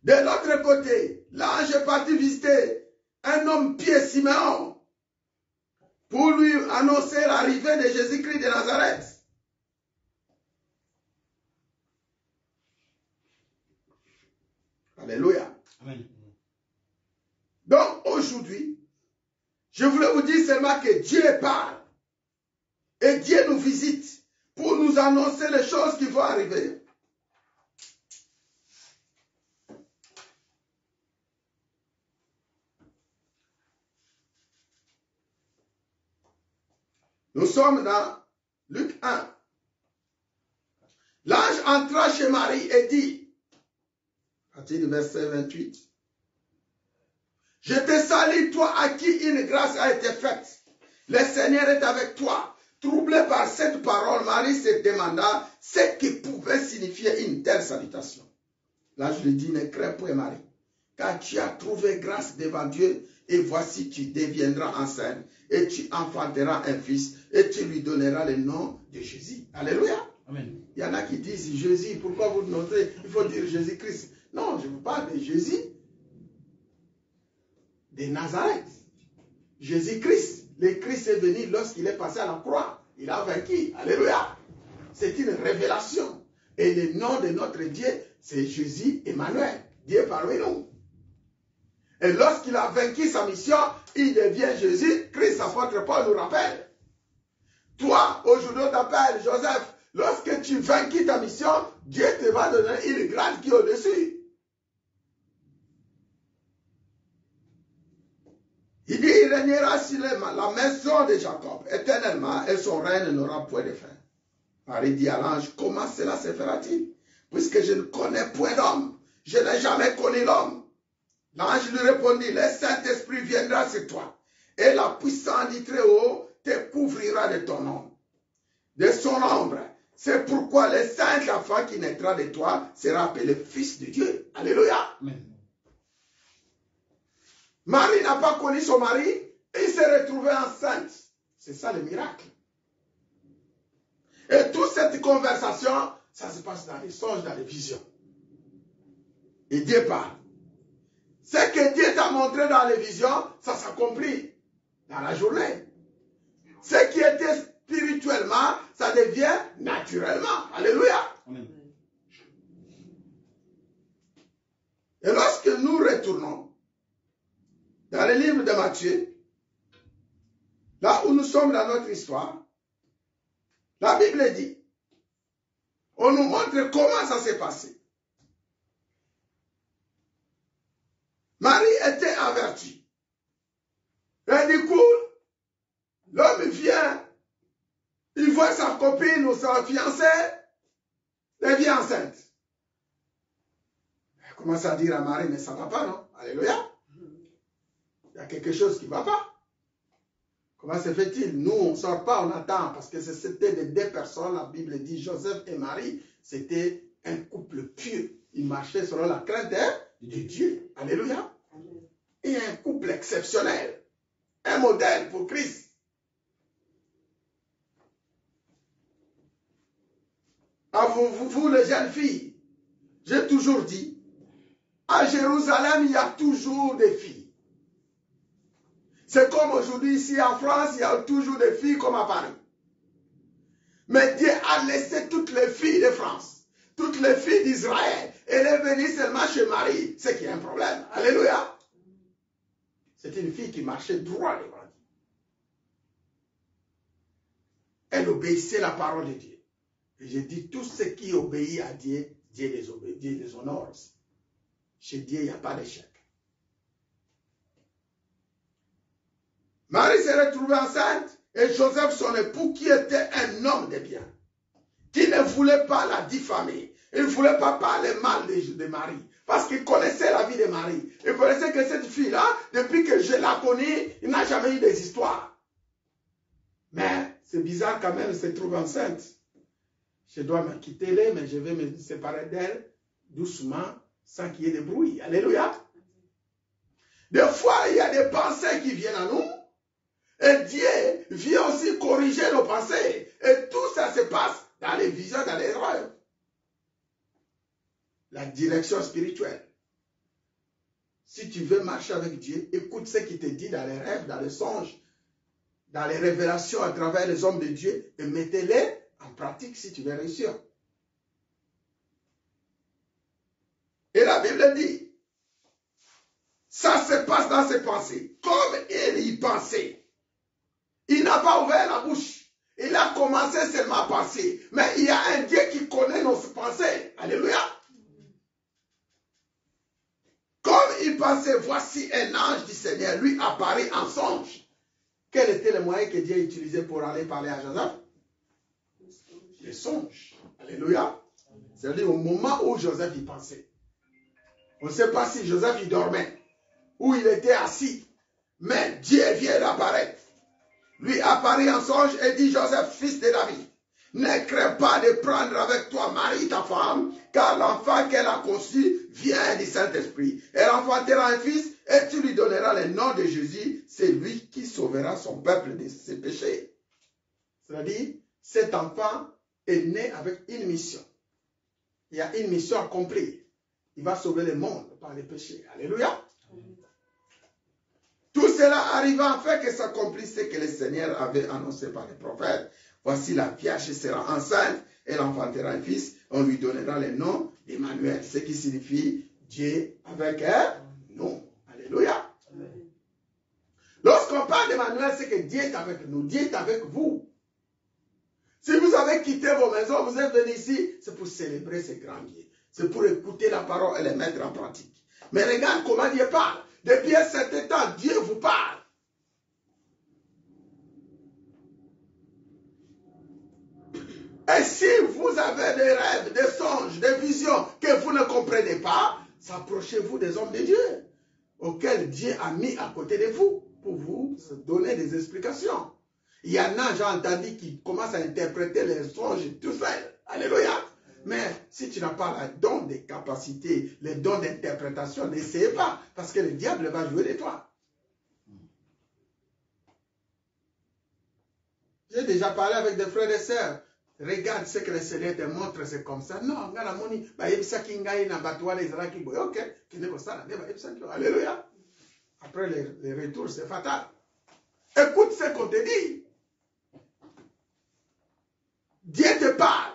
De l'autre côté, l'ange est parti visiter un homme pieux, Siméon, pour lui annoncer l'arrivée de Jésus-Christ de Nazareth. Alléluia. Amen. Je voulais vous dire seulement que Dieu parle. Et Dieu nous visite pour nous annoncer les choses qui vont arriver. Nous sommes dans Luc 1. L'ange entra chez Marie et dit, à partir du verset 28, « Je te salue, toi à qui une grâce a été faite. Le Seigneur est avec toi. » Troublé par cette parole, Marie se demanda ce qui pouvait signifier une telle salutation. L'ange lui dit, « Ne crains point, Marie, car tu as trouvé grâce devant Dieu, et voici tu deviendras enceinte, et tu enfanteras un fils, et tu lui donneras le nom de Jésus. » Alléluia. Amen. Il y en a qui disent Jésus, pourquoi vous notez, il faut dire Jésus-Christ. Non, je vous parle de Jésus de Nazareth. Jésus-Christ. Le Christ est venu lorsqu'il est passé à la croix. Il a vaincu. Alléluia. C'est une révélation. Et le nom de notre Dieu, c'est Jésus Emmanuel. Dieu parmi nous. Et lorsqu'il a vaincu sa mission, il devient Jésus. Christ, apôtre Paul nous rappelle. Toi, aujourd'hui, on t'appelle Joseph. Lorsque tu vainquis ta mission, Dieu te va donner une grâce qui est au-dessus. Il dit, il régnera sur la maison de Jacob éternellement et son règne n'aura point de fin. Marie dit à l'ange, comment cela se fera-t-il? Puisque je ne connais point d'homme, je n'ai jamais connu l'homme. L'ange lui répondit, le Saint-Esprit viendra sur toi et la puissance du Très-Haut te couvrira de ton ombre, de son ombre. C'est pourquoi le saint enfant qui naîtra de toi sera appelé fils de Dieu. Alléluia. Amen. Marie n'a pas connu son mari et il s'est retrouvé enceinte. C'est ça le miracle. Et toute cette conversation, ça se passe dans les songes, dans les visions. Et Dieu parle. Ce que Dieu t'a montré dans les visions, ça s'accomplit dans la journée. Ce qui était spirituellement, ça devient naturellement. Alléluia. Amen. Et lorsque nous retournons dans le livre de Matthieu, là où nous sommes dans notre histoire, la Bible dit, on nous montre comment ça s'est passé. Marie était avertie. Et du coup, l'homme vient, il voit sa copine ou sa fiancée, elle vient enceinte. Elle commence à dire à Marie, mais ça ne va pas, non? Alléluia. Il y a quelque chose qui ne va pas. Comment se fait-il? Nous, on ne sort pas, on attend, parce que c'était des deux personnes, la Bible dit, Joseph et Marie, c'était un couple pieux. Ils marchaient selon la crainte de Dieu. Alléluia. Et un couple exceptionnel. Un modèle pour Christ. À vous les jeunes filles, j'ai toujours dit, à Jérusalem, il y a toujours des filles. C'est comme aujourd'hui, ici en France, il y a toujours des filles comme à Paris. Mais Dieu a laissé toutes les filles de France, toutes les filles d'Israël. Elle est venue seulement chez Marie, c'est qu'il y a un problème. Alléluia. C'est une fille qui marchait droit devant Dieu. Elle obéissait à la parole de Dieu. Et je dis, tout ce qui obéit à Dieu, Dieu les obéit, Dieu les honore aussi. Chez Dieu, il n'y a pas d'échec. Marie s'est retrouvée enceinte et Joseph, son époux, qui était un homme de bien, qui ne voulait pas la diffamer, il ne voulait pas parler mal de Marie, parce qu'il connaissait la vie de Marie. Il connaissait que cette fille-là, depuis que je la connais, il n'a jamais eu des histoires. Mais c'est bizarre quand même, elle se trouve enceinte. Je dois me quitter là, mais je vais me séparer d'elle doucement, sans qu'il y ait de bruit. Alléluia. Des fois, il y a des pensées qui viennent à nous. Et Dieu vient aussi corriger nos pensées. Et tout ça se passe dans les visions, dans les rêves. La direction spirituelle. Si tu veux marcher avec Dieu, écoute ce qu'il te dit dans les rêves, dans les songes, dans les révélations à travers les hommes de Dieu et mettez-les en pratique si tu veux réussir. Et la Bible dit, Ça se passe dans ses pensées. Comme il y pensait. Il n'a pas ouvert la bouche. Il a commencé seulement à penser. Mais il y a un Dieu qui connaît nos pensées. Alléluia. Comme il pensait, voici un ange du Seigneur lui apparaît en songe. Quel était le moyen que Dieu utilisait pour aller parler à Joseph? Les songes. Alléluia. C'est-à-dire au moment où Joseph y pensait. On ne sait pas si Joseph y dormait, ou il était assis. Mais Dieu vient d'apparaître. Lui apparaît en songe et dit, Joseph, fils de David, ne crains pas de prendre avec toi Marie, ta femme, car l'enfant qu'elle a conçu vient du Saint-Esprit. Elle enfantera un fils et tu lui donneras le nom de Jésus. C'est lui qui sauvera son peuple de ses péchés. C'est-à-dire, cet enfant est né avec une mission. Il y a une mission accomplie. Il va sauver le monde par les péchés. Alléluia. Tout cela arriva afin que s'accomplisse ce que le Seigneur avait annoncé par les prophètes. Voici la Vierge sera enceinte, elle enfantera un fils, on lui donnera le nom d'Emmanuel, ce qui signifie Dieu avec nous. Alléluia. Lorsqu'on parle d'Emmanuel, c'est que Dieu est avec nous, Dieu est avec vous. Si vous avez quitté vos maisons, vous êtes venus ici, c'est pour célébrer ce grand Dieu. C'est pour écouter la parole et les mettre en pratique. Mais regarde comment Dieu parle. Depuis un certain temps, Dieu vous parle. Et si vous avez des rêves, des songes, des visions que vous ne comprenez pas, approchez-vous des hommes de Dieu, auxquels Dieu a mis à côté de vous, pour vous donner des explications. Il y en a, j'ai entendu, qui commencent à interpréter les songes tout seul. Alléluia. Mais si tu n'as pas le don de capacité, le don d'interprétation, n'essayez pas, parce que le diable va jouer de toi. J'ai déjà parlé avec des frères et sœurs. Regarde ce que le Seigneur te montre, c'est comme ça. Non, regarde la moni, ok, alléluia. Après les retours, c'est fatal. Écoute ce qu'on te dit. Dieu te parle.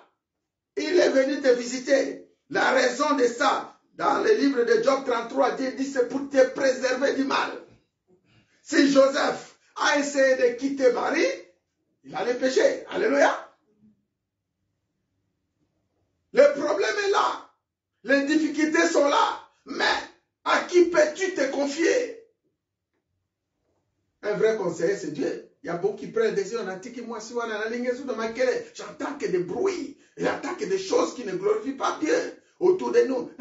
Il est venu te visiter. La raison de ça, dans le livre de Job 33, Dieu dit c'est pour te préserver du mal. Si Joseph a essayé de quitter Marie, il allait pécher. Alléluia. Le problème est là. Les difficultés sont là. Mais à qui peux-tu te confier? Un vrai conseiller, c'est Dieu. Il y a beaucoup qui prennent des décisions. J'entends que des bruits. J'entends que des choses qui ne glorifient pas Dieu autour de nous.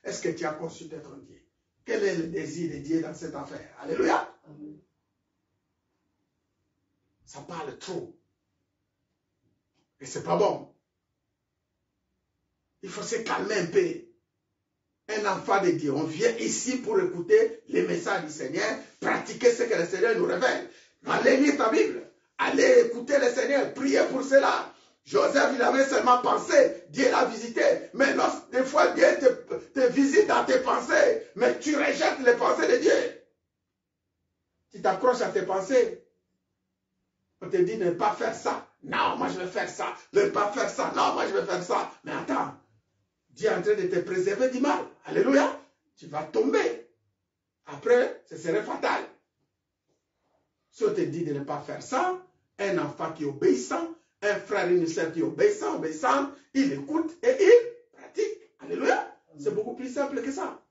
Est-ce que tu as consulté ton Dieu? Quel est le désir de Dieu dans cette affaire? Alléluia. Ça parle trop. Et c'est pas bon. Il faut se calmer un peu. Un enfant de Dieu, on vient ici pour écouter les messages du Seigneur, pratiquer ce que le Seigneur nous révèle. Allez lire ta Bible. Allez écouter le Seigneur. Priez pour cela. Joseph, il avait seulement pensé. Dieu l'a visité. Mais des fois, Dieu te visite dans tes pensées. Mais tu rejettes les pensées de Dieu. Tu t'accroches à tes pensées. On te dit de ne pas faire ça. Non, moi je vais faire ça. De ne pas faire ça. Non, moi je vais faire ça. Mais attends. Dieu est en train de te préserver du mal. Alléluia. Tu vas tomber. Après, ce serait fatal. Si on te dit de ne pas faire ça, un enfant qui est obéissant, un frère, une sœur qui est obéissant, il écoute et il pratique. Alléluia. C'est beaucoup plus simple que ça.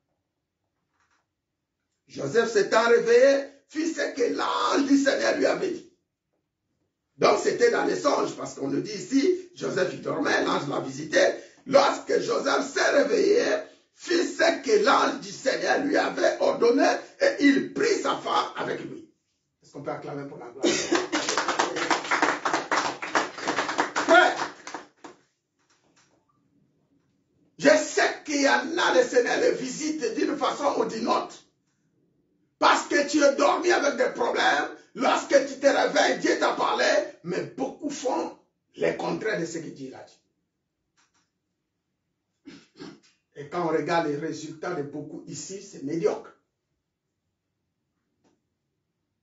Joseph s'étant réveillé, fit ce que l'ange du Seigneur lui avait dit. Donc c'était dans les songes, parce qu'on le dit ici, Joseph il dormait, l'ange l'a visité. Lorsque Joseph s'est réveillé, fit ce que l'ange du Seigneur lui avait ordonné et il prit sa femme avec lui. Est-ce qu'on peut acclamer pour la gloire? Frère, je sais qu'il y en a, le Seigneur les visite d'une façon ou d'une autre. Parce que tu es dormi avec des problèmes, lorsque tu te réveilles, Dieu t'a parlé, mais beaucoup font les contraires de ce que Dieu a dit. Et quand on regarde les résultats de beaucoup ici, c'est médiocre.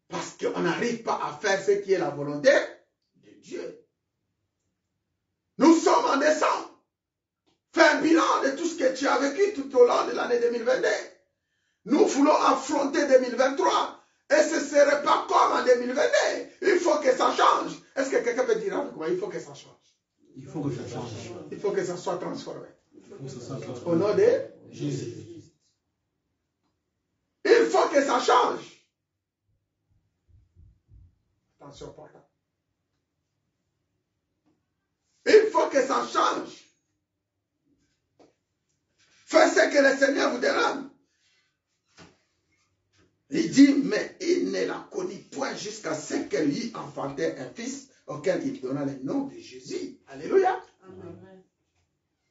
Parce qu'on n'arrive pas à faire ce qui est la volonté de Dieu. Nous sommes en décembre. Fais un bilan de tout ce que tu as vécu tout au long de l'année 2022. Nous voulons affronter 2023. Et ce ne serait pas comme en 2022. Il faut que ça change. Est-ce que quelqu'un peut dire avec moi, il faut que ça change? Il faut que ça change. Il faut que ça soit transformé. Au Au nom de Jésus. Il faut que ça change. Attention, portable. Il faut que ça change. Faites ce que le Seigneur vous demande. Il dit, mais il ne l'a connu point jusqu'à ce qu'elle lui enfantait un fils auquel il donna le nom de Jésus. Alléluia. Amen.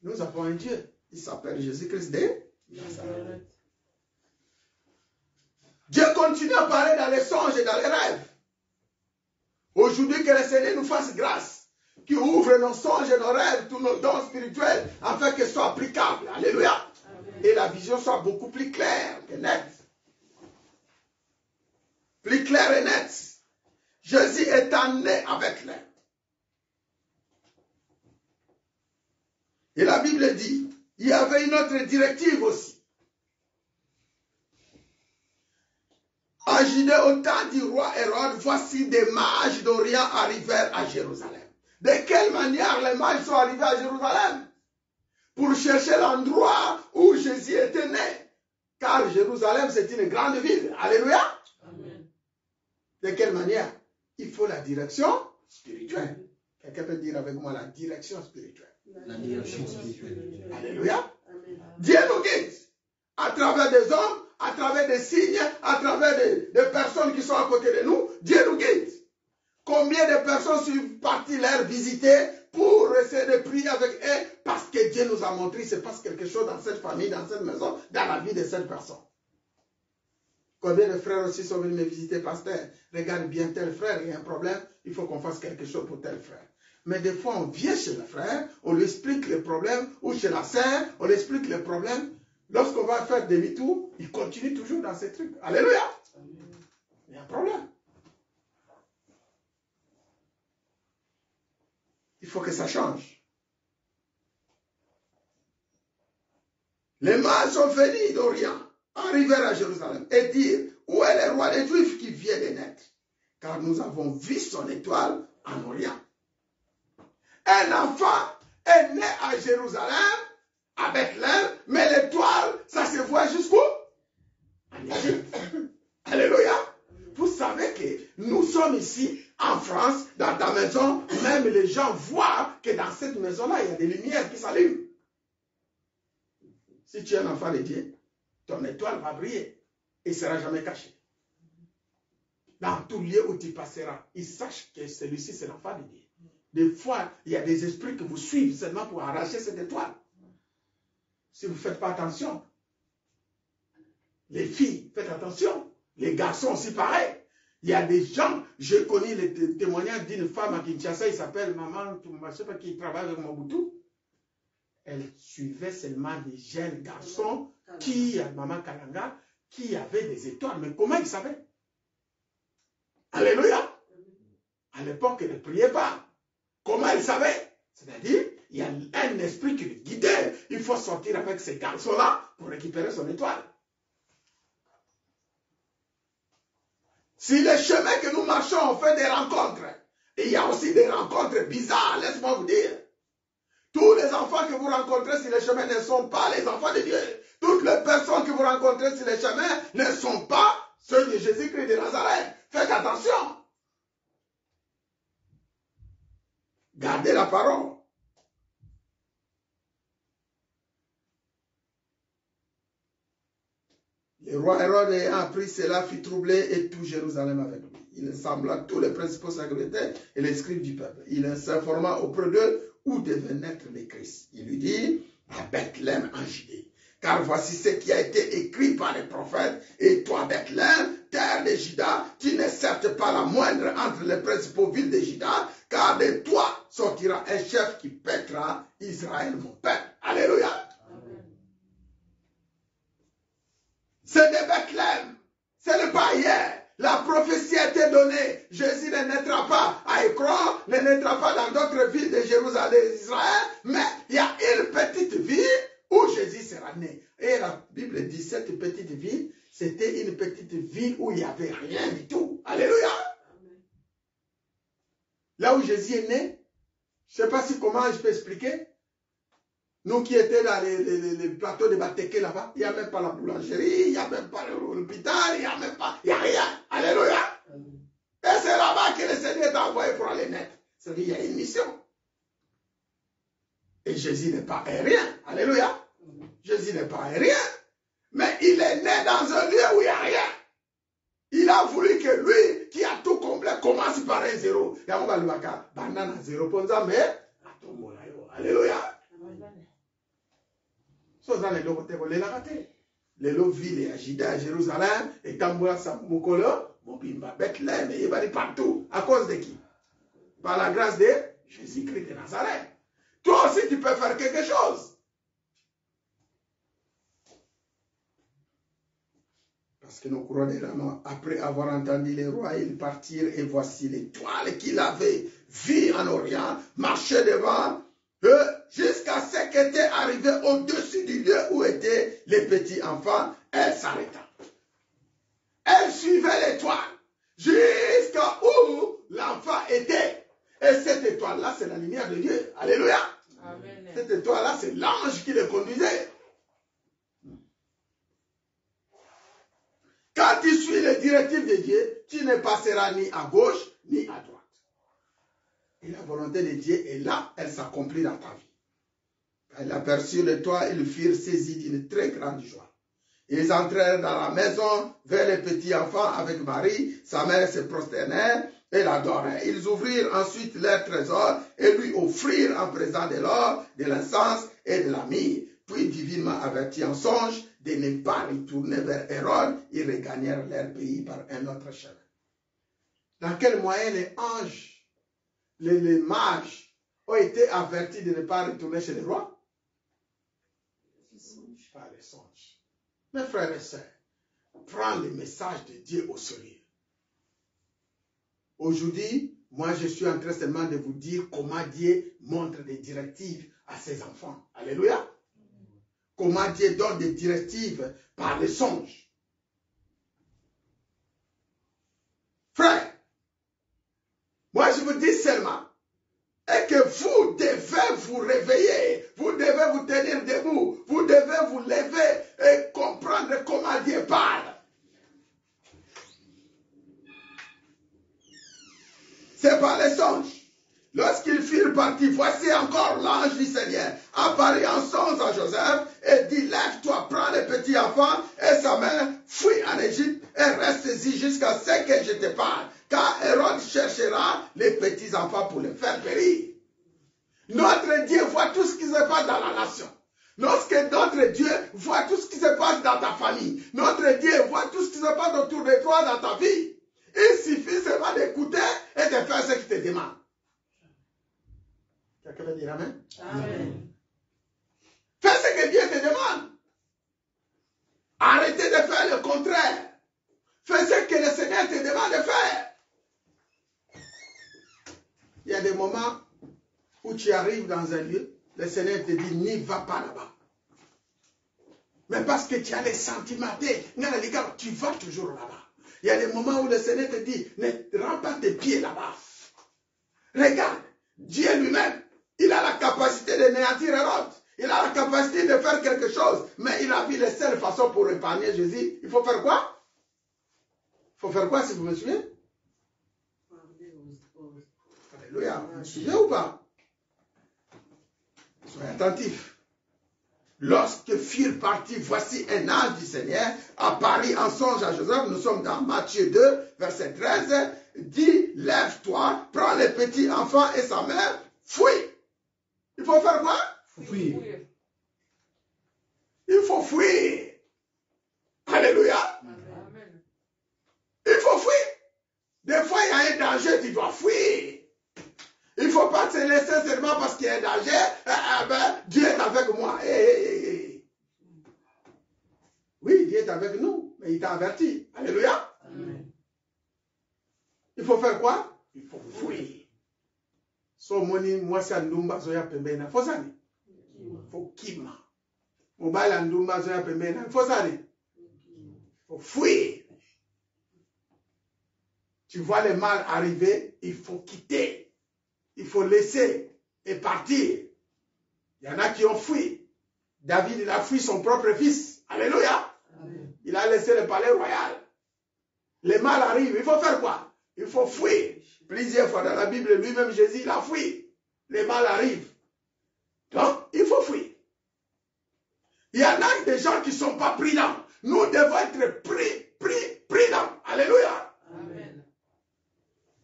Nous avons un Dieu. Il s'appelle Jésus-Christ de Nazareth. Dieu continue à parler dans les songes et dans les rêves. Aujourd'hui, que le Seigneur nous fasse grâce, qu'il ouvre nos songes et nos rêves, tous nos dons spirituels, afin qu'ils soient applicables. Alléluia. Amen. Et la vision soit beaucoup plus claire et nette. Plus claire et nette. Jésus étant né avec l'air. Et la Bible dit, il y avait une autre directive aussi. En Judée, au temps du roi Hérode, voici des mages d'Orient arrivèrent à Jérusalem. De quelle manière les mages sont arrivés à Jérusalem? Pour chercher l'endroit où Jésus était né. Car Jérusalem, c'est une grande ville. Alléluia. Amen. De quelle manière? Il faut la direction spirituelle. Quelqu'un peut dire avec moi la direction spirituelle. La direction spirituelle. Alléluia. Amen. Dieu nous guide à travers des hommes, à travers des signes, à travers des personnes qui sont à côté de nous. Dieu nous guide. Combien de personnes sont parties leur visiter pour essayer de prier avec eux parce que Dieu nous a montré qu'il se passe quelque chose dans cette famille, dans cette maison, dans la vie de cette personne. Combien de frères aussi sont venus me visiter, pasteur? Regarde bien tel frère, il y a un problème, il faut qu'on fasse quelque chose pour tel frère. Mais des fois, on vient chez le frère, on lui explique le problème, ou chez la sœur, on lui explique le problème. Lorsqu'on va faire demi-tour, il continue toujours dans ces trucs. Alléluia. Il y a un problème. Il faut que ça change. Les mages sont venus d'Orient, arrivèrent à Jérusalem et dirent, où est le roi des Juifs qui vient de naître? Car nous avons vu son étoile en Orient. Un enfant est né à Jérusalem, à Bethléem, mais l'étoile, ça se voit jusqu'où? En Égypte. Alléluia. Vous savez que nous sommes ici en France, dans ta maison, même les gens voient que dans cette maison-là, il y a des lumières qui s'allument. Si tu es un enfant de Dieu, ton étoile va briller et ne sera jamais cachée. Dans tout lieu où tu passeras, ils sachent que celui-ci, c'est l'enfant de Dieu. Des fois, il y a des esprits que vous suivent seulement pour arracher cette étoile. Si vous ne faites pas attention, les filles, faites attention. Les garçons aussi pareil. Il y a des gens, j'ai connu le témoignage d'une femme à Kinshasa, il s'appelle Maman, je ne sais pas qui travaille avec Mobutu. Elle suivait seulement des jeunes garçons qui, Maman Kalanga, qui avaient des étoiles. Mais comment ils savaient? Alléluia. À l'époque, elle ne priait pas. Comment elle savait? C'est-à-dire, il y a un esprit qui le guidait. Il faut sortir avec ces garçons-là pour récupérer son étoile. Si les chemins que nous marchons, on fait des rencontres, et il y a aussi des rencontres bizarres, laisse-moi vous dire. Tous les enfants que vous rencontrez sur les chemins ne sont pas les enfants de Dieu. Toutes les personnes que vous rencontrez sur les chemins ne sont pas ceux de Jésus-Christ de Nazareth. Faites attention. Gardez la parole. Le roi Hérode ayant appris cela fut troublé et tout Jérusalem avec lui. Il sembla tous les principaux sacrificateurs et les scribes du peuple. Il s'informa auprès d'eux où devait naître le Christ. Il lui dit, à Bethléem en Judée. Car voici ce qui a été écrit par les prophètes. Et toi, Bethléem, terre de Juda, tu n'es certes pas la moindre entre les principaux villes de Juda, car de toi sortira un chef qui paîtra Israël, mon père. Alléluia. C'est de Bethléem. Ce n'est pas hier. La prophétie a été donnée. Jésus ne naîtra pas à Écran, ne naîtra pas dans d'autres villes de Jérusalem, d'Israël, mais il y a une petite ville où Jésus sera né. Et la Bible dit, cette petite ville, c'était une petite ville où il n'y avait rien du tout. Alléluia. Là où Jésus est né, je ne sais pas comment je peux expliquer. Nous qui étions dans les plateaux de Batéké là-bas, il n'y a même pas la boulangerie, il n'y a même pas l'hôpital, il n'y a même pas, il n'y a rien. Alléluia. Et c'est là-bas que le Seigneur t'a envoyé pour aller naître. C'est-à-dire qu'il y a une mission. Et Jésus n'est pas aérien. Alléluia. Jésus n'est pas aérien. Mais il est né dans un lieu où il n'y a rien. Il a voulu que lui, qui a tout comblé, commence par un zéro. Banana zéro. Alléluia. Les villes et Agida à Jérusalem, et Tamboura Samukolo, Mobimba, Bethléem, et Yébali partout. À cause de qui? Par la grâce de Jésus-Christ de Nazareth. Toi aussi, tu peux faire quelque chose. Parce que nos couronnes également, après avoir entendu les rois, ils partirent et voici l'étoile qu'il avait vue en Orient, marchait devant eux jusqu'à ce qu'elle était arrivée au-dessus du lieu où étaient les petits enfants. Elle s'arrêta. Elle suivait l'étoile jusqu'à où l'enfant était. Et cette étoile-là, c'est la lumière de Dieu. Alléluia. Amen. Cette étoile-là, c'est l'ange qui le conduisait. Quand tu suis les directives de Dieu, tu ne passeras ni à gauche ni à droite. Et la volonté de Dieu est là, elle s'accomplit dans ta vie. Quand ils aperçurent l'étoile, ils furent saisis d'une très grande joie. Ils entrèrent dans la maison vers les petits enfants avec Marie. Sa mère se prosternait et l'adorait. Ils ouvrirent ensuite leur trésor et lui offrirent en présent de l'or, de l'encens et de la myrrhe. Puis, divinement avertis en songe de ne pas retourner vers Hérode, ils regagnèrent leur pays par un autre chemin. Dans quel moyen les anges, les mages, ont été avertis de ne pas retourner chez les rois? Par les songes. Mes frères et sœurs, prends le message de Dieu au sérieux. Aujourd'hui, moi je suis en train seulement de vous dire comment Dieu montre des directives à ses enfants. Alléluia. Comment Dieu donne des directives par les songes. Frère, moi je vous dis seulement, et que vous devez vous réveiller, vous devez vous tenir debout, vous devez vous lever et comprendre comment Dieu parle. C'est par les songes. Lorsqu'ils furent partis, voici encore l'ange du Seigneur apparut en songe à Joseph et dit, lève-toi, prends le petit enfant et sa mère, fuis en Égypte et reste-y jusqu'à ce que je te parle. Car Hérode cherchera les petits enfants pour les faire périr. Notre Dieu voit tout ce qui se passe dans la nation. Lorsque notre Dieu voit tout ce qui se passe dans ta famille, notre Dieu voit tout ce qui se passe autour de toi dans ta vie. Il suffit seulement d'écouter et de faire ce qu'il te demande. Quelqu'un veut dire amen? Amen. Fais ce que Dieu te demande. Arrêtez de faire le contraire. Fais ce que le Seigneur te demande de faire. Il y a des moments où tu arrives dans un lieu, le Seigneur te dit, n'y va pas là-bas. Mais parce que tu as les sentiments, tu vas toujours là-bas. Il y a des moments où le Seigneur te dit, ne rends pas tes pieds là-bas. Regarde, Dieu lui-même, il a la capacité de néantir Hérode. Il a la capacité de faire quelque chose. Mais il a vu les seules façons pour épargner Jésus. Il faut faire quoi? Il faut faire quoi si vous me suivez? Alléluia. Vous me suivez ou pas? Soyez attentifs. Lorsque furent partis, voici un ange du Seigneur apparut en songe à Joseph. Nous sommes dans Matthieu 2, verset 13. Dit, lève-toi, prends le petit enfant et sa mère, fuis. Il faut faire quoi? Fuir. Il faut fuir. Alléluia. Amen. Il faut fuir. Des fois, il y a un danger, tu dois fuir. Il ne faut pas te laisser seulement parce qu'il y a un danger. Dieu est avec moi. Oui, Dieu est avec nous, mais il t'a averti. Alléluia. Amen. Il faut faire quoi? Il faut fuir. So moni mwasi andumba zoya pembena. Faut ça. Faut kima. Mobile andumba zoya pembena. Faut ça. Faut fuir. Tu vois le mal arriver, il faut quitter. Il faut laisser et partir. Il y en a qui ont fui. David, il a fui son propre fils. Alléluia. Amen. Il a laissé le palais royal. Le mal arrive. Il faut faire quoi? Il faut fuir. Plusieurs fois dans la Bible, lui-même, Jésus, il a fui. Le mal arrive. Donc, il faut fuir. Il y en a des gens qui ne sont pas prudents. Nous devons être prudents. Alléluia. Amen.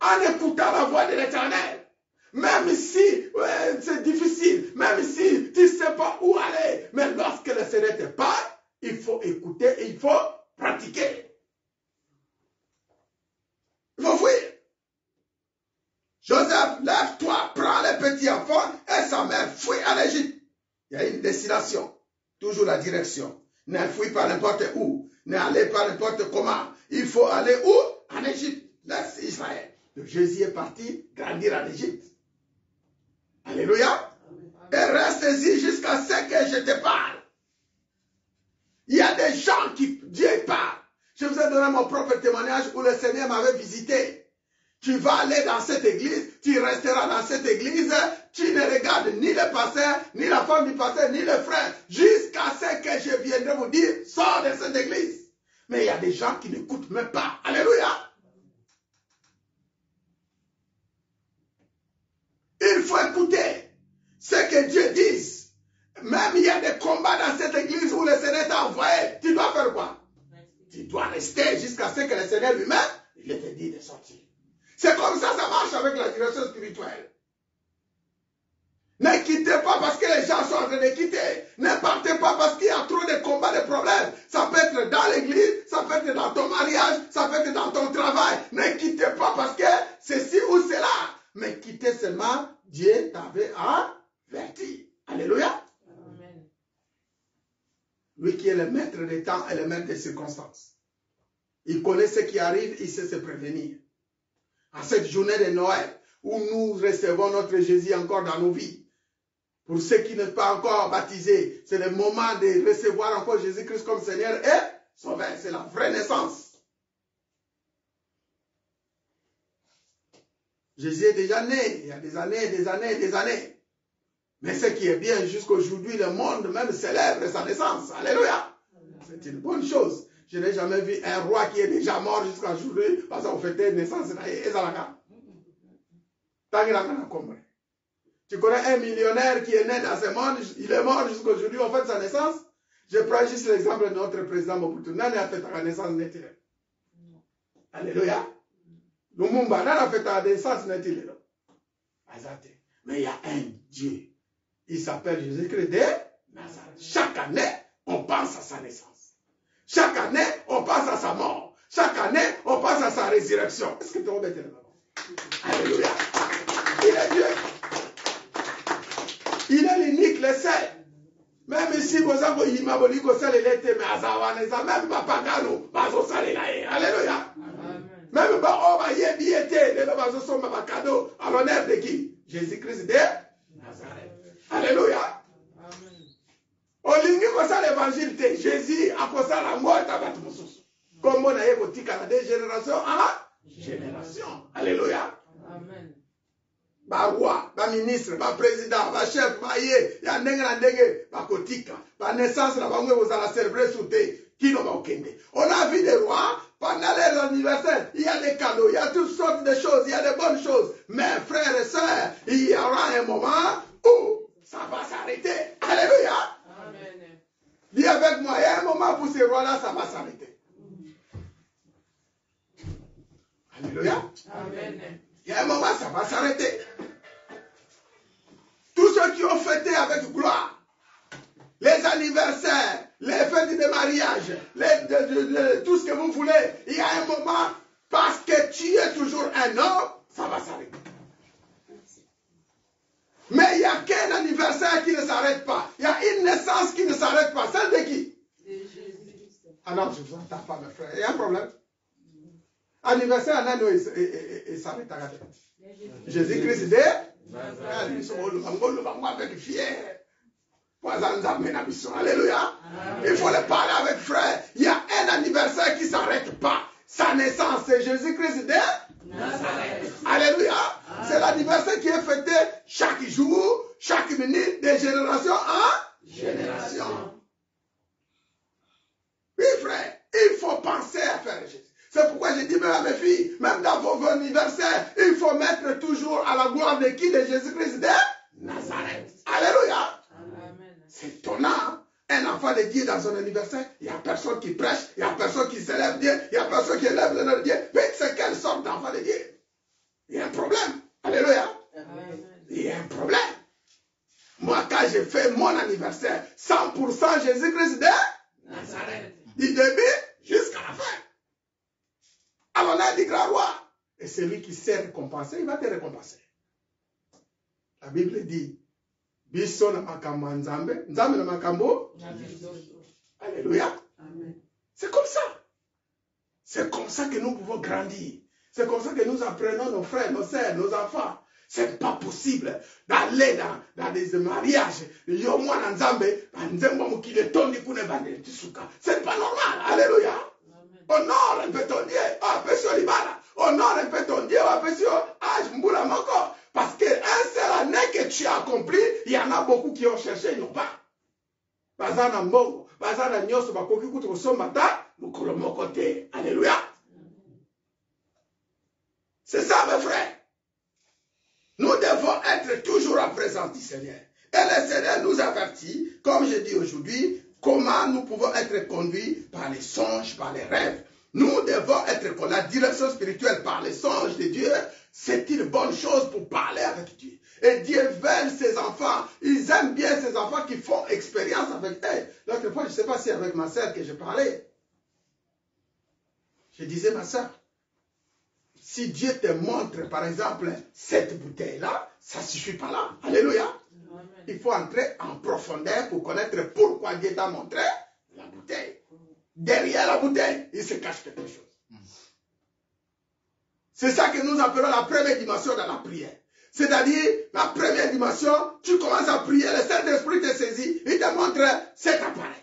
En écoutant la voix de l'Éternel. Même si c'est difficile, même si tu ne sais pas où aller, mais lorsque le Seigneur te parle, il faut écouter et il faut pratiquer. Il faut fuir. Joseph, lève-toi, prends le petit enfant et sa mère, fuis en Égypte. Il y a une destination, toujours la direction. Ne fuis pas n'importe où, ne allez pas n'importe comment. Il faut aller où? En Égypte. Laisse Israël. Donc Jésus est parti grandir en Égypte. Alléluia. Et reste-y jusqu'à ce que je te parle. Il y a des gens qui Dieu parle. Je vous ai donné mon propre témoignage où le Seigneur m'avait visité. Tu vas aller dans cette église, tu resteras dans cette église, tu ne regardes ni le pasteur, ni la femme du pasteur, ni le frère, jusqu'à ce que je viendrai vous dire, sors de cette église. Mais il y a des gens qui n'écoutent même pas. Alléluia. Il faut écouter ce que Dieu dit. Même il y a des combats dans cette église où le Seigneur t'a envoyé. Tu dois faire quoi? Tu dois rester jusqu'à ce que le Seigneur lui-même, il te dit de sortir. C'est comme ça marche avec la direction spirituelle. Ne quittez pas parce que les gens sont en train de quitter. Ne partez pas parce qu'il y a trop de combats, de problèmes. Ça peut être dans l'église, ça peut être dans ton mariage, ça peut être dans ton travail. Ne quittez pas parce que ceci ou cela. Mais quittez seulement, Dieu t'avait averti. Alléluia. Amen. Lui qui est le maître des temps et le maître des circonstances. Il connaît ce qui arrive, il sait se prévenir. À cette journée de Noël, où nous recevons notre Jésus encore dans nos vies. Pour ceux qui ne sont pas encore baptisés, c'est le moment de recevoir encore Jésus-Christ comme Seigneur et Sauveur. C'est la vraie naissance. Jésus est déjà né, il y a des années. Mais ce qui est bien, jusqu'aujourd'hui, le monde même célèbre sa naissance. Alléluia. C'est une bonne chose. Je n'ai jamais vu un roi qui est déjà mort jusqu'à aujourd'hui parce qu'on fêtait naissance. Tu connais un millionnaire qui est né dans ce monde, il est mort jusqu'aujourd'hui, on fête sa naissance. Je prends juste l'exemple de notre président Mobutu. Nani a fait sa naissance n'est-il? Alléluia. Lumumba, nani a fait sa naissance n'est-il? Mais il y a un Dieu. Il s'appelle Jésus-Christ de Nazareth. Chaque année, on pense à sa naissance. Chaque année, on pense à sa mort. Chaque année, on pense à sa résurrection. Est-ce que tu vas mettre le maman? Alléluia. Il est Dieu. Il est l'unique, le seul. Même ici, vous avez dit que c'est le lait, mais Azawaneza, même Papagano, Bazo Salelae. Alléluia. Même Baoba Yebiete, le Bazo Soma cadeau à l'honneur de qui? Jésus-Christ de Nazareth. Alléluia. Olingi kosa l'évangile de Jésus a kosa la mort à Batmosus. Comme on a évoqué de génération en génération. Alléluia. Amen. Ba roi, ba ministre, ba président, ba chef, ba yé, ya ndenge na ndenge, ba kotika, ba naissance la bangwe vous allez célébrer sous thé, qui n'ont pas okende. On a vu des rois, pendant les anniversaires, il y a des cadeaux, il y a toutes sortes de choses, il y a des bonnes choses. Mais frères et sœurs, il y aura un moment où ça va s'arrêter. Alléluia. Amen. Dis avec moi, il y a un moment pour ces rois-là, ça va s'arrêter. Alléluia. Amen. Il y a un moment, ça va s'arrêter. Tous ceux qui ont fêté avec gloire, les anniversaires, les fêtes de mariage, tout ce que vous voulez, il y a un moment, parce que tu es toujours un homme, ça va s'arrêter. Mais il n'y a qu'un anniversaire qui ne s'arrête pas. Il y a une naissance qui ne s'arrête pas. Celle de qui? De Jésus. Ah non, je ne vous entends pas, mes frères. Il y a un problème. Anniversaire à Nano et s'arrête à la tête. Jésus-Christ dit, avec fier. Alléluia. Il faut le parler avec frère. Il y a un anniversaire qui ne s'arrête pas. Sa naissance, c'est Jésus-Christ de Nazareth. Alléluia. C'est l'anniversaire qui est fêté chaque jour, chaque minute, de génération en génération. Oui, frère, il faut penser à faire Jésus. C'est pourquoi je dis même à mes filles, même dans vos anniversaires, il faut mettre toujours à la gloire de qui? De Jésus-Christ de Nazareth. Alléluia. C'est étonnant. Un enfant de Dieu dans son anniversaire, il n'y a personne qui prêche, il n'y a personne qui s'élève Dieu, il n'y a personne qui élève le nom de Dieu. Mais c'est quelle sorte d'enfant de Dieu? Il y a un problème. Alléluia. Il y a un problème. Moi, quand j'ai fait mon anniversaire, 100% Jésus-Christ de Nazareth. Du début jusqu'à la fin. Alors là, il dit grand roi. Et celui qui sait récompenser, il va te récompenser. La Bible dit, Biso na makambo nzambe, nzambe na makambo. Alléluia. C'est comme ça. C'est comme ça que nous pouvons grandir. C'est comme ça que nous apprenons nos frères, nos sœurs, nos enfants. C'est pas possible d'aller dans des mariages. C'est pas normal. Alléluia. Honore un peu ton Dieu. Honore un peu ton Dieu. Parce qu'un seul année que tu as accompli, il y en a beaucoup qui ont cherché, ils n'ont pas. Alléluia. C'est ça, mes frères. Nous devons être toujours en présence du Seigneur. Et le Seigneur nous avertit, comme je dis aujourd'hui, comment nous pouvons être conduits par les songes, par les rêves. Nous devons être con la direction spirituelle par les songes de Dieu. C'est une bonne chose pour parler avec Dieu. Et Dieu veut ses enfants. Ils aiment bien ces enfants qui font expérience avec eux. L'autre fois, je ne sais pas si avec ma soeur que je parlais. Je disais, ma soeur, si Dieu te montre, par exemple, cette bouteille-là, ça ne suffit pas là. Alléluia. Amen. Il faut entrer en profondeur pour connaître pourquoi Dieu t'a montré la bouteille. Derrière la bouteille, il se cache quelque chose. C'est ça que nous appelons la première dimension dans la prière. C'est-à-dire, la première dimension, tu commences à prier, le Saint-Esprit te saisit, il te montre cet appareil.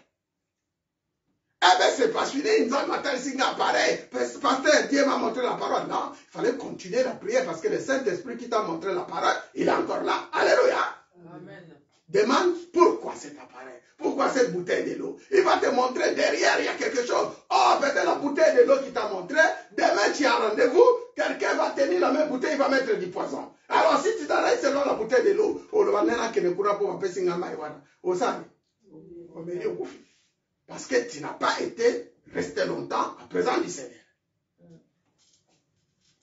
Eh bien, c'est pas fini, ils ont matin ici un appareil. Pasteur, Dieu m'a montré la parole. Non, il fallait continuer la prière parce que le Saint-Esprit qui t'a montré la parole, il est encore là. Alléluia. Amen. Demande pourquoi cet appareil, pourquoi cette bouteille de l'eau. Il va te montrer derrière, il y a quelque chose. Oh, peut-être la bouteille de l'eau qui t'a montré, demain tu as rendez-vous, quelqu'un va tenir la même bouteille, il va mettre du poison. Alors si tu t'arrêtes selon la bouteille de l'eau, parce que tu n'as pas été resté longtemps en présence du Seigneur.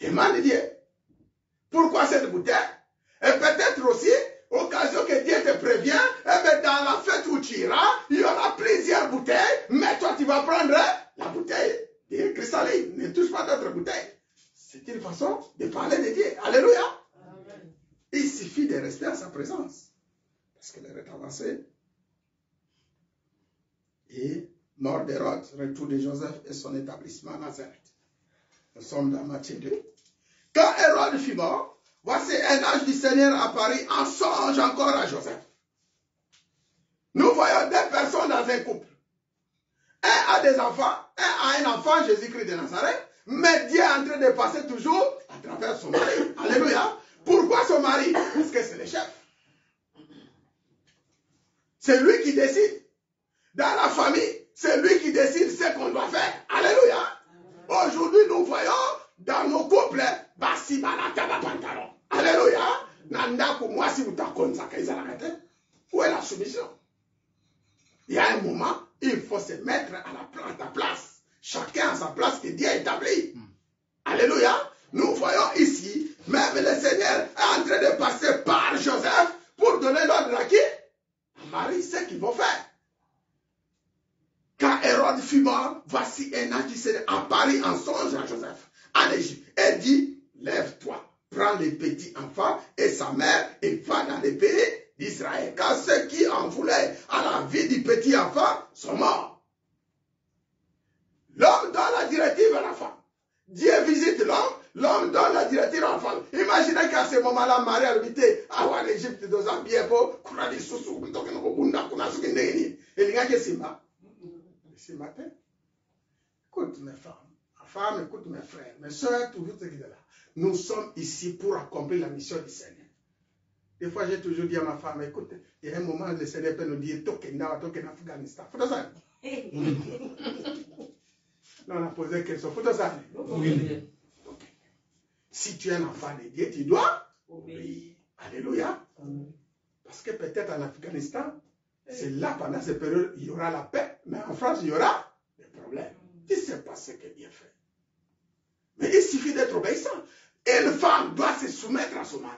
Demande Dieu. Pourquoi cette bouteille? Et peut-être aussi, occasion que Dieu te prévient, eh bien dans la fête où tu iras, il y aura plusieurs bouteilles, mais toi tu vas prendre la bouteille de cristalline. Ne touche pas d'autres bouteilles. C'est une façon de parler de Dieu. Alléluia. Amen. Il suffit de rester à sa présence. Parce que l'heure est avancée. Et mort d'Hérode, retour de Joseph et son établissement à Nazareth. Nous sommes dans Matthieu 2. Quand Hérode fut mort, voici un ange du Seigneur apparut en songe encore à Joseph. Nous voyons deux personnes dans un couple. Un a des enfants, un a un enfant, Jésus-Christ de Nazareth, mais Dieu est en train de passer toujours à travers son mari. Alléluia. Pourquoi son mari? Parce que c'est le chef. C'est lui qui décide. Dans la famille, c'est lui qui décide ce qu'on doit faire. Alléluia. Aujourd'hui, nous voyons dans nos couples, basi balata la pantalon. Alléluia. Nanda pour moi si vous t'accordez ça, où est la soumission? Il y a un moment, il faut se mettre à ta place. Chacun à sa place que Dieu a établie. Alléluia. Nous voyons ici, même le Seigneur est en train de passer par Joseph pour donner l'ordre à qui? À Marie, ce qu'ils vont faire. Quand Hérode fut mort, voici un ange du Seigneur apparut en songe à Joseph, en Égypte, et dit, lève-toi, prends les petits enfants et sa mère et va dans les pays d'Israël. Car ceux qui en voulaient à la vie du petit enfant sont morts. L'homme donne la directive à la femme. Dieu visite l'homme donne la directive en femme. Imaginez qu'à ce moment-là, Marie a habité à l'Égypte dans un bien beau, qu'on dit sous donc on a bunda, qu'on a ce qu'il et il y a que Simba. Simba, écoute mes femmes, écoute mes frères, mes soeurs, tout ce qui est là. Nous sommes ici pour accomplir la mission du Seigneur. Des fois, j'ai toujours dit à ma femme, écoute, il y a un moment, le Seigneur peut nous dire, Tokenda, Afghanistan. Faut ça. Non, on a posé une question. Faut ça. Oui. Si tu es un enfant de Dieu, tu dois obéir. Alléluia. Parce que peut-être en Afghanistan, c'est là, pendant cette période, il y aura la paix. Mais en France, il y aura des problèmes. Tu ne sais pas ce que Dieu fait. Mais il suffit d'être obéissant. Et une femme doit se soumettre à son mari.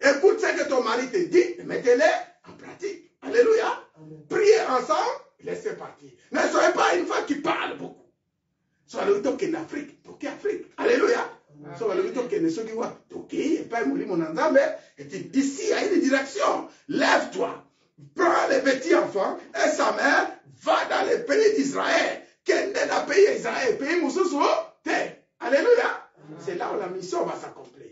Écoute ce que ton mari te dit et mettez-le en pratique. Alléluia. Priez ensemble, laissez partir. Ne soyez pas une femme qui parle beaucoup. Soyez le toque en Afrique. Toque Afrique. Alléluia. Soyez le toque en Afrique. Toque, et pas mourir mon ensemble. Et d'ici à une direction. Lève-toi. Prends les petits enfants et sa mère va dans le pays d'Israël. Quel est le pays d'Israël? Pays Moussoussou. Alléluia. C'est là où la mission va s'accomplir.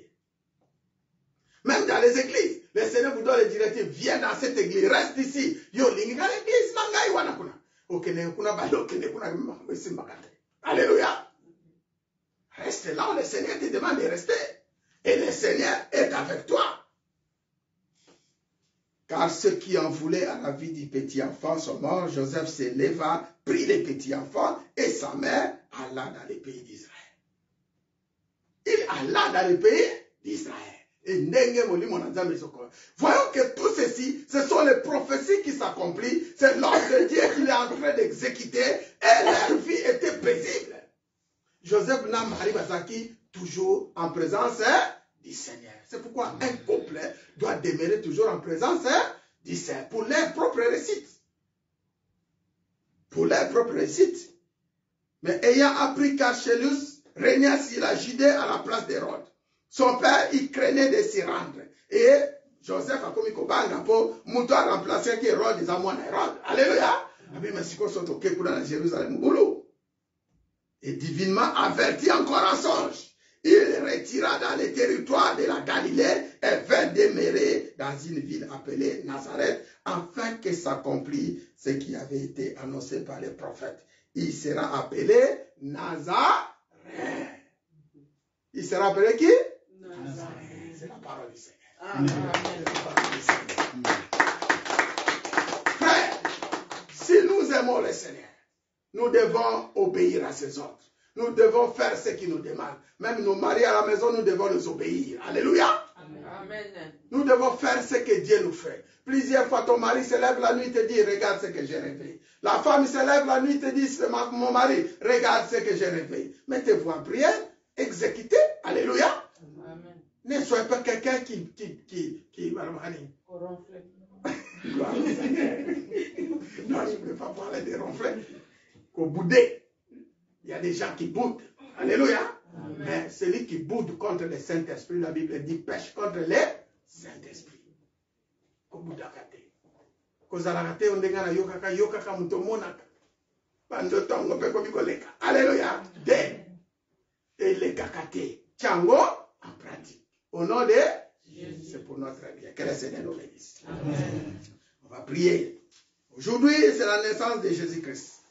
Même dans les églises, le Seigneur vous donne les directives. Viens dans cette église, reste ici. Yo, l'église, alléluia. Reste là où le Seigneur te demande de rester. Et le Seigneur est avec toi. Car ceux qui en voulaient à la vie du petit enfant sont morts. Joseph se leva, prit les petits enfants et sa mère alla dans le pays d'Israël. Il alla dans le pays d'Israël. Voyons que tout ceci, ce sont les prophéties qui s'accomplissent. C'est l'ordre de Dieu qu'il est en train d'exécuter et leur vie était paisible. Joseph n'a Marie Bazaki toujours en présence du Seigneur. C'est pourquoi un couple doit demeurer toujours en présence du Seigneur pour leur propre réussite. Pour leur propre réussite. Mais ayant appris qu'Archelaus régnait sur la Judée à la place d'Hérode, son père, il craignait de s'y rendre. Et Joseph a commis Kobanga pour mouton remplacer Hérode des Amon Hérode. Alléluia. Et divinement averti encore en songe, il retira dans les territoires de la Galilée et vint demeurer dans une ville appelée Nazareth, afin que s'accomplisse ce qui avait été annoncé par les prophètes. Il sera appelé Nazareth. Il sera appelé qui? C'est la parole du Seigneur. Amen. Frère, si nous aimons le Seigneur, nous devons obéir à ses ordres. Nous devons faire ce qu'il nous demande. Même nos maris à la maison, nous devons les obéir. Alléluia. Amen. Nous devons faire ce que Dieu nous fait. Plusieurs fois, ton mari se lève la nuit et te dit, regarde ce que j'ai rêvé. La femme se lève la nuit et te dit, mon mari, regarde ce que j'ai rêvé. Mettez-vous en prière, exécutez. Alléluia. Amen. Ne soyez pas quelqu'un qui ronfle. Non, je ne peux pas parler de ronfler. Qu'au bouder. Il y a des gens qui boudent. Alléluia. Amen. Mais celui qui boude contre le Saint-Esprit, la Bible dit, pêche contre le Saint-Esprit. Qu'au boudakate. Kozalakate ondengana yokaka mutomonaka. Bandotongo peko bikoleka. Alléluia. Et les kakate. Tchango en pratique. Au nom de Jésus. C'est pour notre bien. Que le Seigneur nous bénisse. On va prier. Aujourd'hui, c'est la naissance de Jésus-Christ.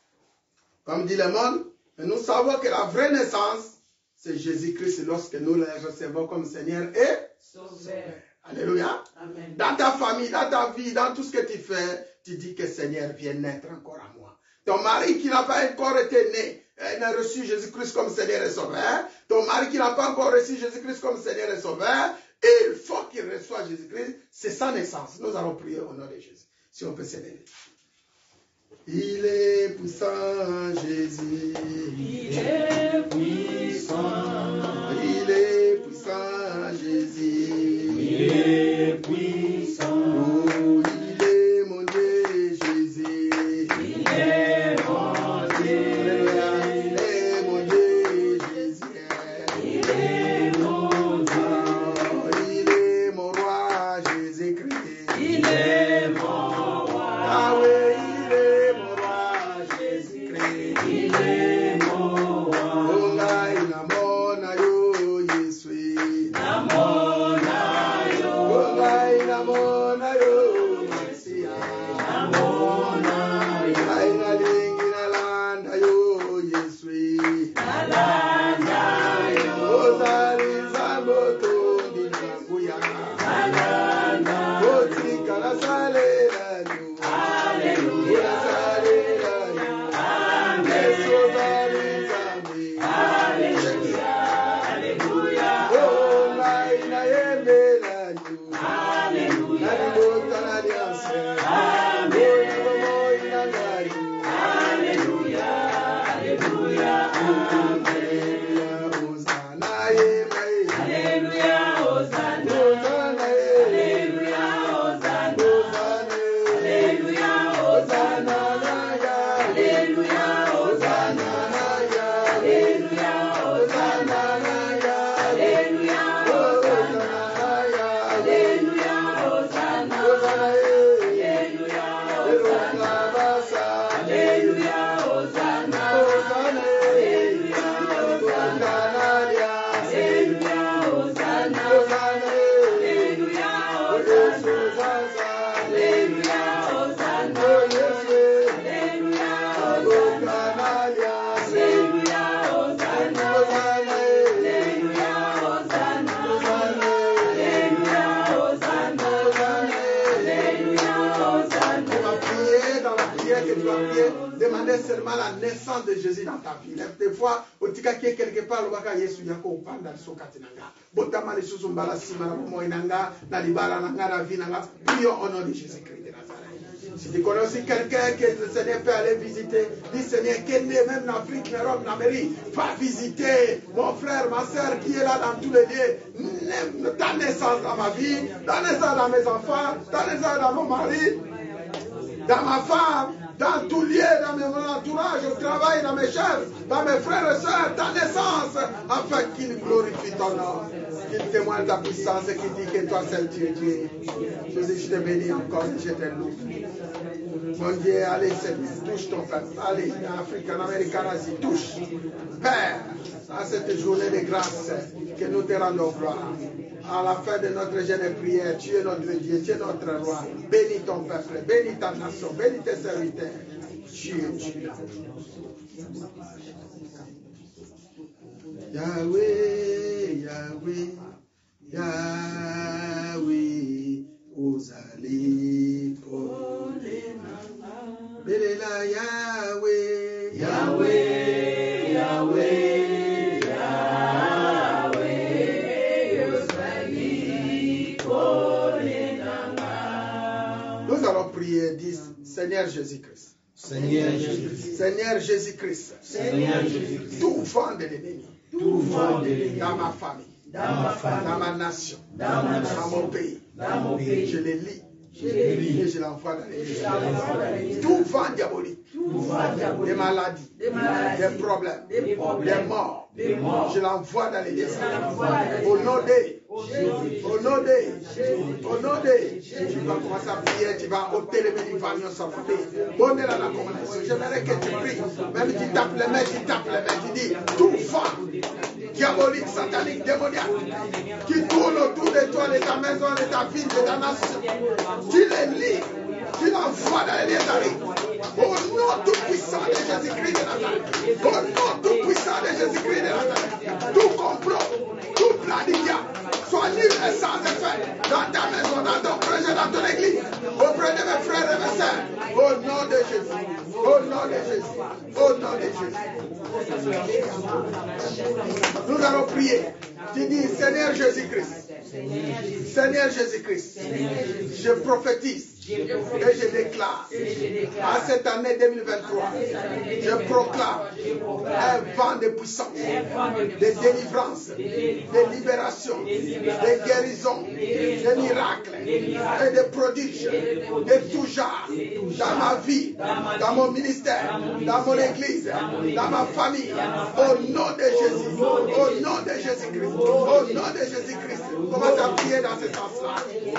Comme dit le monde, nous savons que la vraie naissance, c'est Jésus-Christ lorsque nous le recevons comme Seigneur et Sauveur. Alléluia. Amen. Dans ta famille, dans ta vie, dans tout ce que tu fais, tu dis que Seigneur vient naître encore à moi. Ton mari qui n'a pas encore été né, n'a reçu Jésus-Christ comme Seigneur et Sauveur. Ton mari qui n'a pas encore reçu Jésus-Christ comme Seigneur et Sauveur, il faut qu'il reçoive Jésus-Christ. C'est sa naissance. Nous allons prier au nom de Jésus. Si on peut s'élever. Il est puissant, Jésus. Il est puissant. Il est puissant, Jésus. Il est puissant. Oh, il est mon Dieu, Jésus. Il est mon Dieu. Il est mon Dieu, Jésus. Il est mon Dieu. Oh, il est mon roi, Jésus-Christ. Il est mon roi. Ah oui, il est mon roi, Jésus-Christ. Il est mon roi. Oh, là, il a mon aïe. prier, demandez seulement la naissance de Jésus dans ta vie. Des fois, au tika qui est quelque part, le baka Yesu yako upanda sokatinanga. Botama les choses mbala simana moinanga, na libala nanga na vinanga. Prions au nom de Jésus-Christ de Nazareth. Si tu connais aussi quelqu'un que le Seigneur peut aller visiter, dis Seigneur, qui est né même en Afrique, en Europe, en Amérique, va visiter mon frère, ma soeur qui est là dans tous les lieux. Ta naissance dans ma vie, ta naissance dans mes enfants, ta naissance dans mon mari, dans ma femme, dans tout lieu, dans mon entourage, au travail, dans mes chefs, dans mes frères et sœurs, ta naissance, afin qu'il glorifie ton nom, qu'il témoigne ta puissance et qu'il dit que toi seul tu es Dieu. Jésus, je te bénis encore et je te loue. Mon Dieu, allez Seigneur, touche ton peuple. Allez, en Afrique, en Amérique, en Asie, touche. Père, à cette journée de grâce, que nous te rendons gloire. À la fin de notre jeûne et prière, tu es notre Dieu, tu es notre roi. Bénis ton peuple, bénis ta nation, bénis tes serviteurs. Tu es Dieu. Yahweh, Yahweh, Yahweh, Ozali, Belela Yahweh, Yahweh, Yahweh, Yahweh, Ozali, nous allons prier, dis Seigneur Jésus-Christ. Seigneur Jésus-Christ. Seigneur Jésus-Christ. Seigneur Jésus-Christ. Tout vent de l'ennemi. Tout vent de l'ennemi. Dans ma famille. Dans ma famille. Dans ma nation. Dans ma nation. Dans mon pays. Dans mon pays. Je les lis. Je les lis. Et je l'envoie dans l'église. Tout vent diabolique. Tout vent diabolique. Des maladies. Des problèmes. Des morts. Je l'envoie dans l'église. Au nom de au nom de tu vas commencer à prier, tu vas ôter les bénédictions sur la vie. Bonne la commandation. J'aimerais que tu pries. Même tu tapes les mains, tu dis tout vent diabolique, satanique, démoniaque qui tourne autour de toi, de ta maison, de ta ville, de ta nation. Tu les lis, tu l'envoies dans les états. Au nom tout puissant de Jésus-Christ de Nazareth. Au nom tout puissant de Jésus-Christ de Nazareth. Tout complot, tout plan du diable soit livré sans effet dans ta maison, dans ton projet, dans ton église, auprès de mes frères et mes sœurs. Au nom de Jésus. Au nom de Jésus. Au nom de Jésus. Nous allons prier. Tu dis Seigneur Jésus-Christ. Seigneur Jésus-Christ. Je prophétise. Et je déclare à cette année 2023, je proclame un vent de puissance, de délivrance, de libération, de guérison, de miracles et de prodiges de tout genre dans ma vie, dans mon ministère, dans mon église, dans ma famille, au nom de Jésus, au nom de Jésus-Christ, au nom de Jésus-Christ. Commence à prier dans ce sens-là.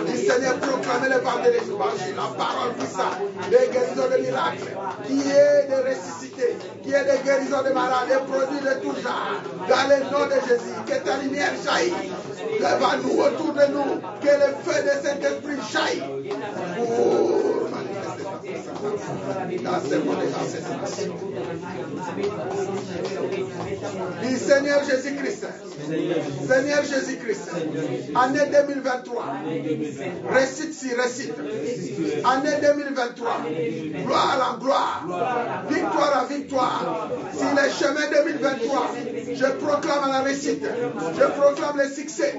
Le Seigneur proclame le vent de l'évangile. La parole puissante, les guérisons de miracles, qui est de ressusciter, qui est de guérisons de malades, des produits de tout genre, dans le nom de Jésus, que ta lumière jaillit devant nous, autour de nous, que le feu de cet esprit jaillit pour manifester ta puissance dans ce monde et dans cette nation. Dis Seigneur Jésus-Christ, Seigneur Jésus-Christ, année 2023, récite si récite. Année 2023, gloire en gloire, victoire en victoire. Si le chemin 2023, je proclame la réussite, je proclame le succès,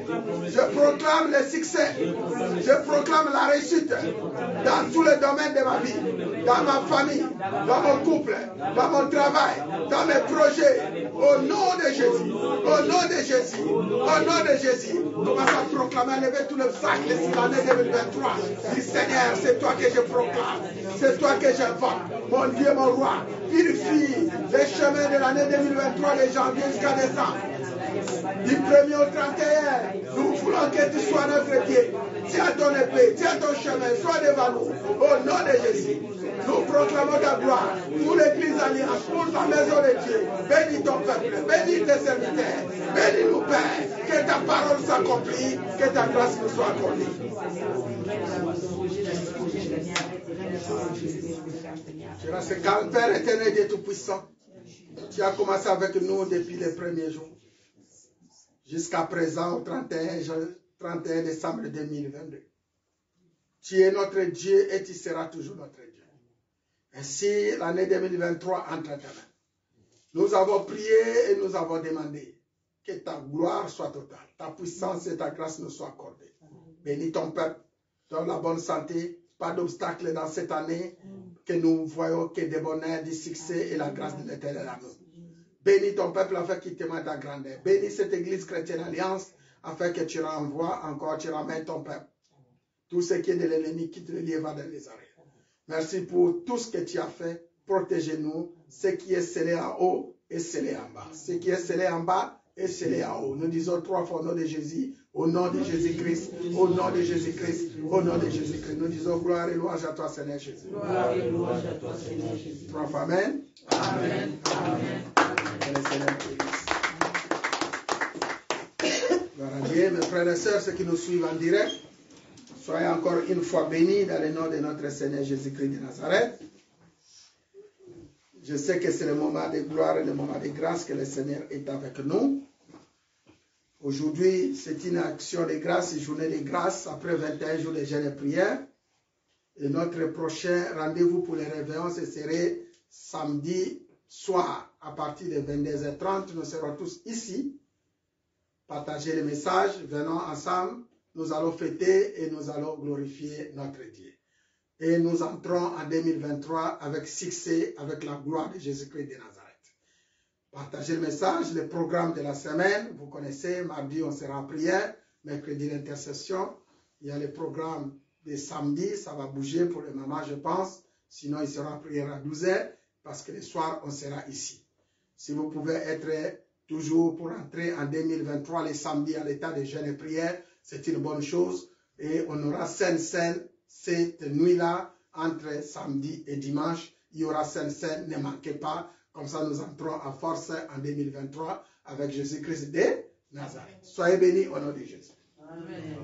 je proclame le succès, je proclame la réussite dans tous les domaines de ma vie, dans ma famille, dans mon couple, dans mon travail, dans mes projets, au nom de Jésus, au nom de Jésus, au nom de Jésus. Commence à proclamer, lever tout l'obstacle sur l'année 2023. Dis Seigneur, c'est toi que je proclame, c'est toi que j'invoque, mon Dieu, mon roi. Purifie les chemins de l'année 2023, de janvier jusqu'à décembre. Du 1er au 31, nous voulons que tu sois notre Dieu. Tiens ton épée, tiens ton chemin, sois devant nous. Au nom de Jésus, nous proclamons ta gloire pour l'Église Alliance, pour ta maison de Dieu. Bénis ton peuple, bénis tes serviteurs, bénis-nous, Père. Que ta parole s'accomplisse, que ta grâce nous soit accordée. Je reste calme, Père éternel, Dieu Tout-Puissant. Tu as commencé avec nous depuis les premiers jours. Jusqu'à présent, au 31 décembre 2022. Tu es notre Dieu et tu seras toujours notre Dieu. Ainsi, l'année 2023 entre tes mains. Nous avons prié et nous avons demandé que ta gloire soit totale, ta puissance et ta grâce nous soient accordées. Bénis ton peuple, donne la bonne santé, pas d'obstacle dans cette année, que nous voyons que des bonheurs, du succès et la grâce de l'Éternel à nous. Bénis ton peuple afin qu'il témoigne ta grandeur. Bénis cette église chrétienne alliance afin que tu renvoies encore, tu ramènes ton peuple. Tout ce qui est de l'ennemi quitte le lieu va dans les arrêts. Merci pour tout ce que tu as fait. Protégez-nous. Ce qui est scellé en haut est scellé en bas. Ce qui est scellé en bas est scellé en haut. Nous disons 3 fois au nom de Jésus, au nom de Jésus-Christ, au nom de Jésus-Christ, au nom de Jésus-Christ. Nous disons gloire et louange à toi, Seigneur Jésus. Gloire et louange à toi, Seigneur Jésus. 3 fois amen. Amen. Amen. Que le Seigneur te bénisse. Gloire à Dieu. Mes frères et sœurs, ceux qui nous suivent en direct, soyez encore une fois bénis dans le nom de notre Seigneur Jésus-Christ de Nazareth. Je sais que c'est le moment de gloire et le moment de grâce que le Seigneur est avec nous. Aujourd'hui, c'est une action de grâce, une journée de grâce après 21 jours de jeûne et prière. Et notre prochain rendez-vous pour les réveillons, ce serait samedi soir à partir de 22h30. Nous serons tous ici. Partagez le message, venons ensemble. Nous allons fêter et nous allons glorifier notre Dieu. Et nous entrons en 2023 avec succès, avec la gloire de Jésus-Christ de Nazareth. Partagez le message, le programme de la semaine. Vous connaissez, mardi on sera en prière, mercredi l'intercession. Il y a le programme de samedi, ça va bouger pour le moment je pense. Sinon il sera en prière à 12h parce que le soir on sera ici. Si vous pouvez être toujours pour entrer en 2023 les samedis à l'état de jeûne et prière, c'est une bonne chose. Et on aura Sainte-Seine cette nuit-là, entre samedi et dimanche. Il y aura Sainte-Seine, ne manquez pas. Comme ça, nous entrons à force en 2023 avec Jésus-Christ de Nazareth. Soyez bénis au nom de Jésus. Amen.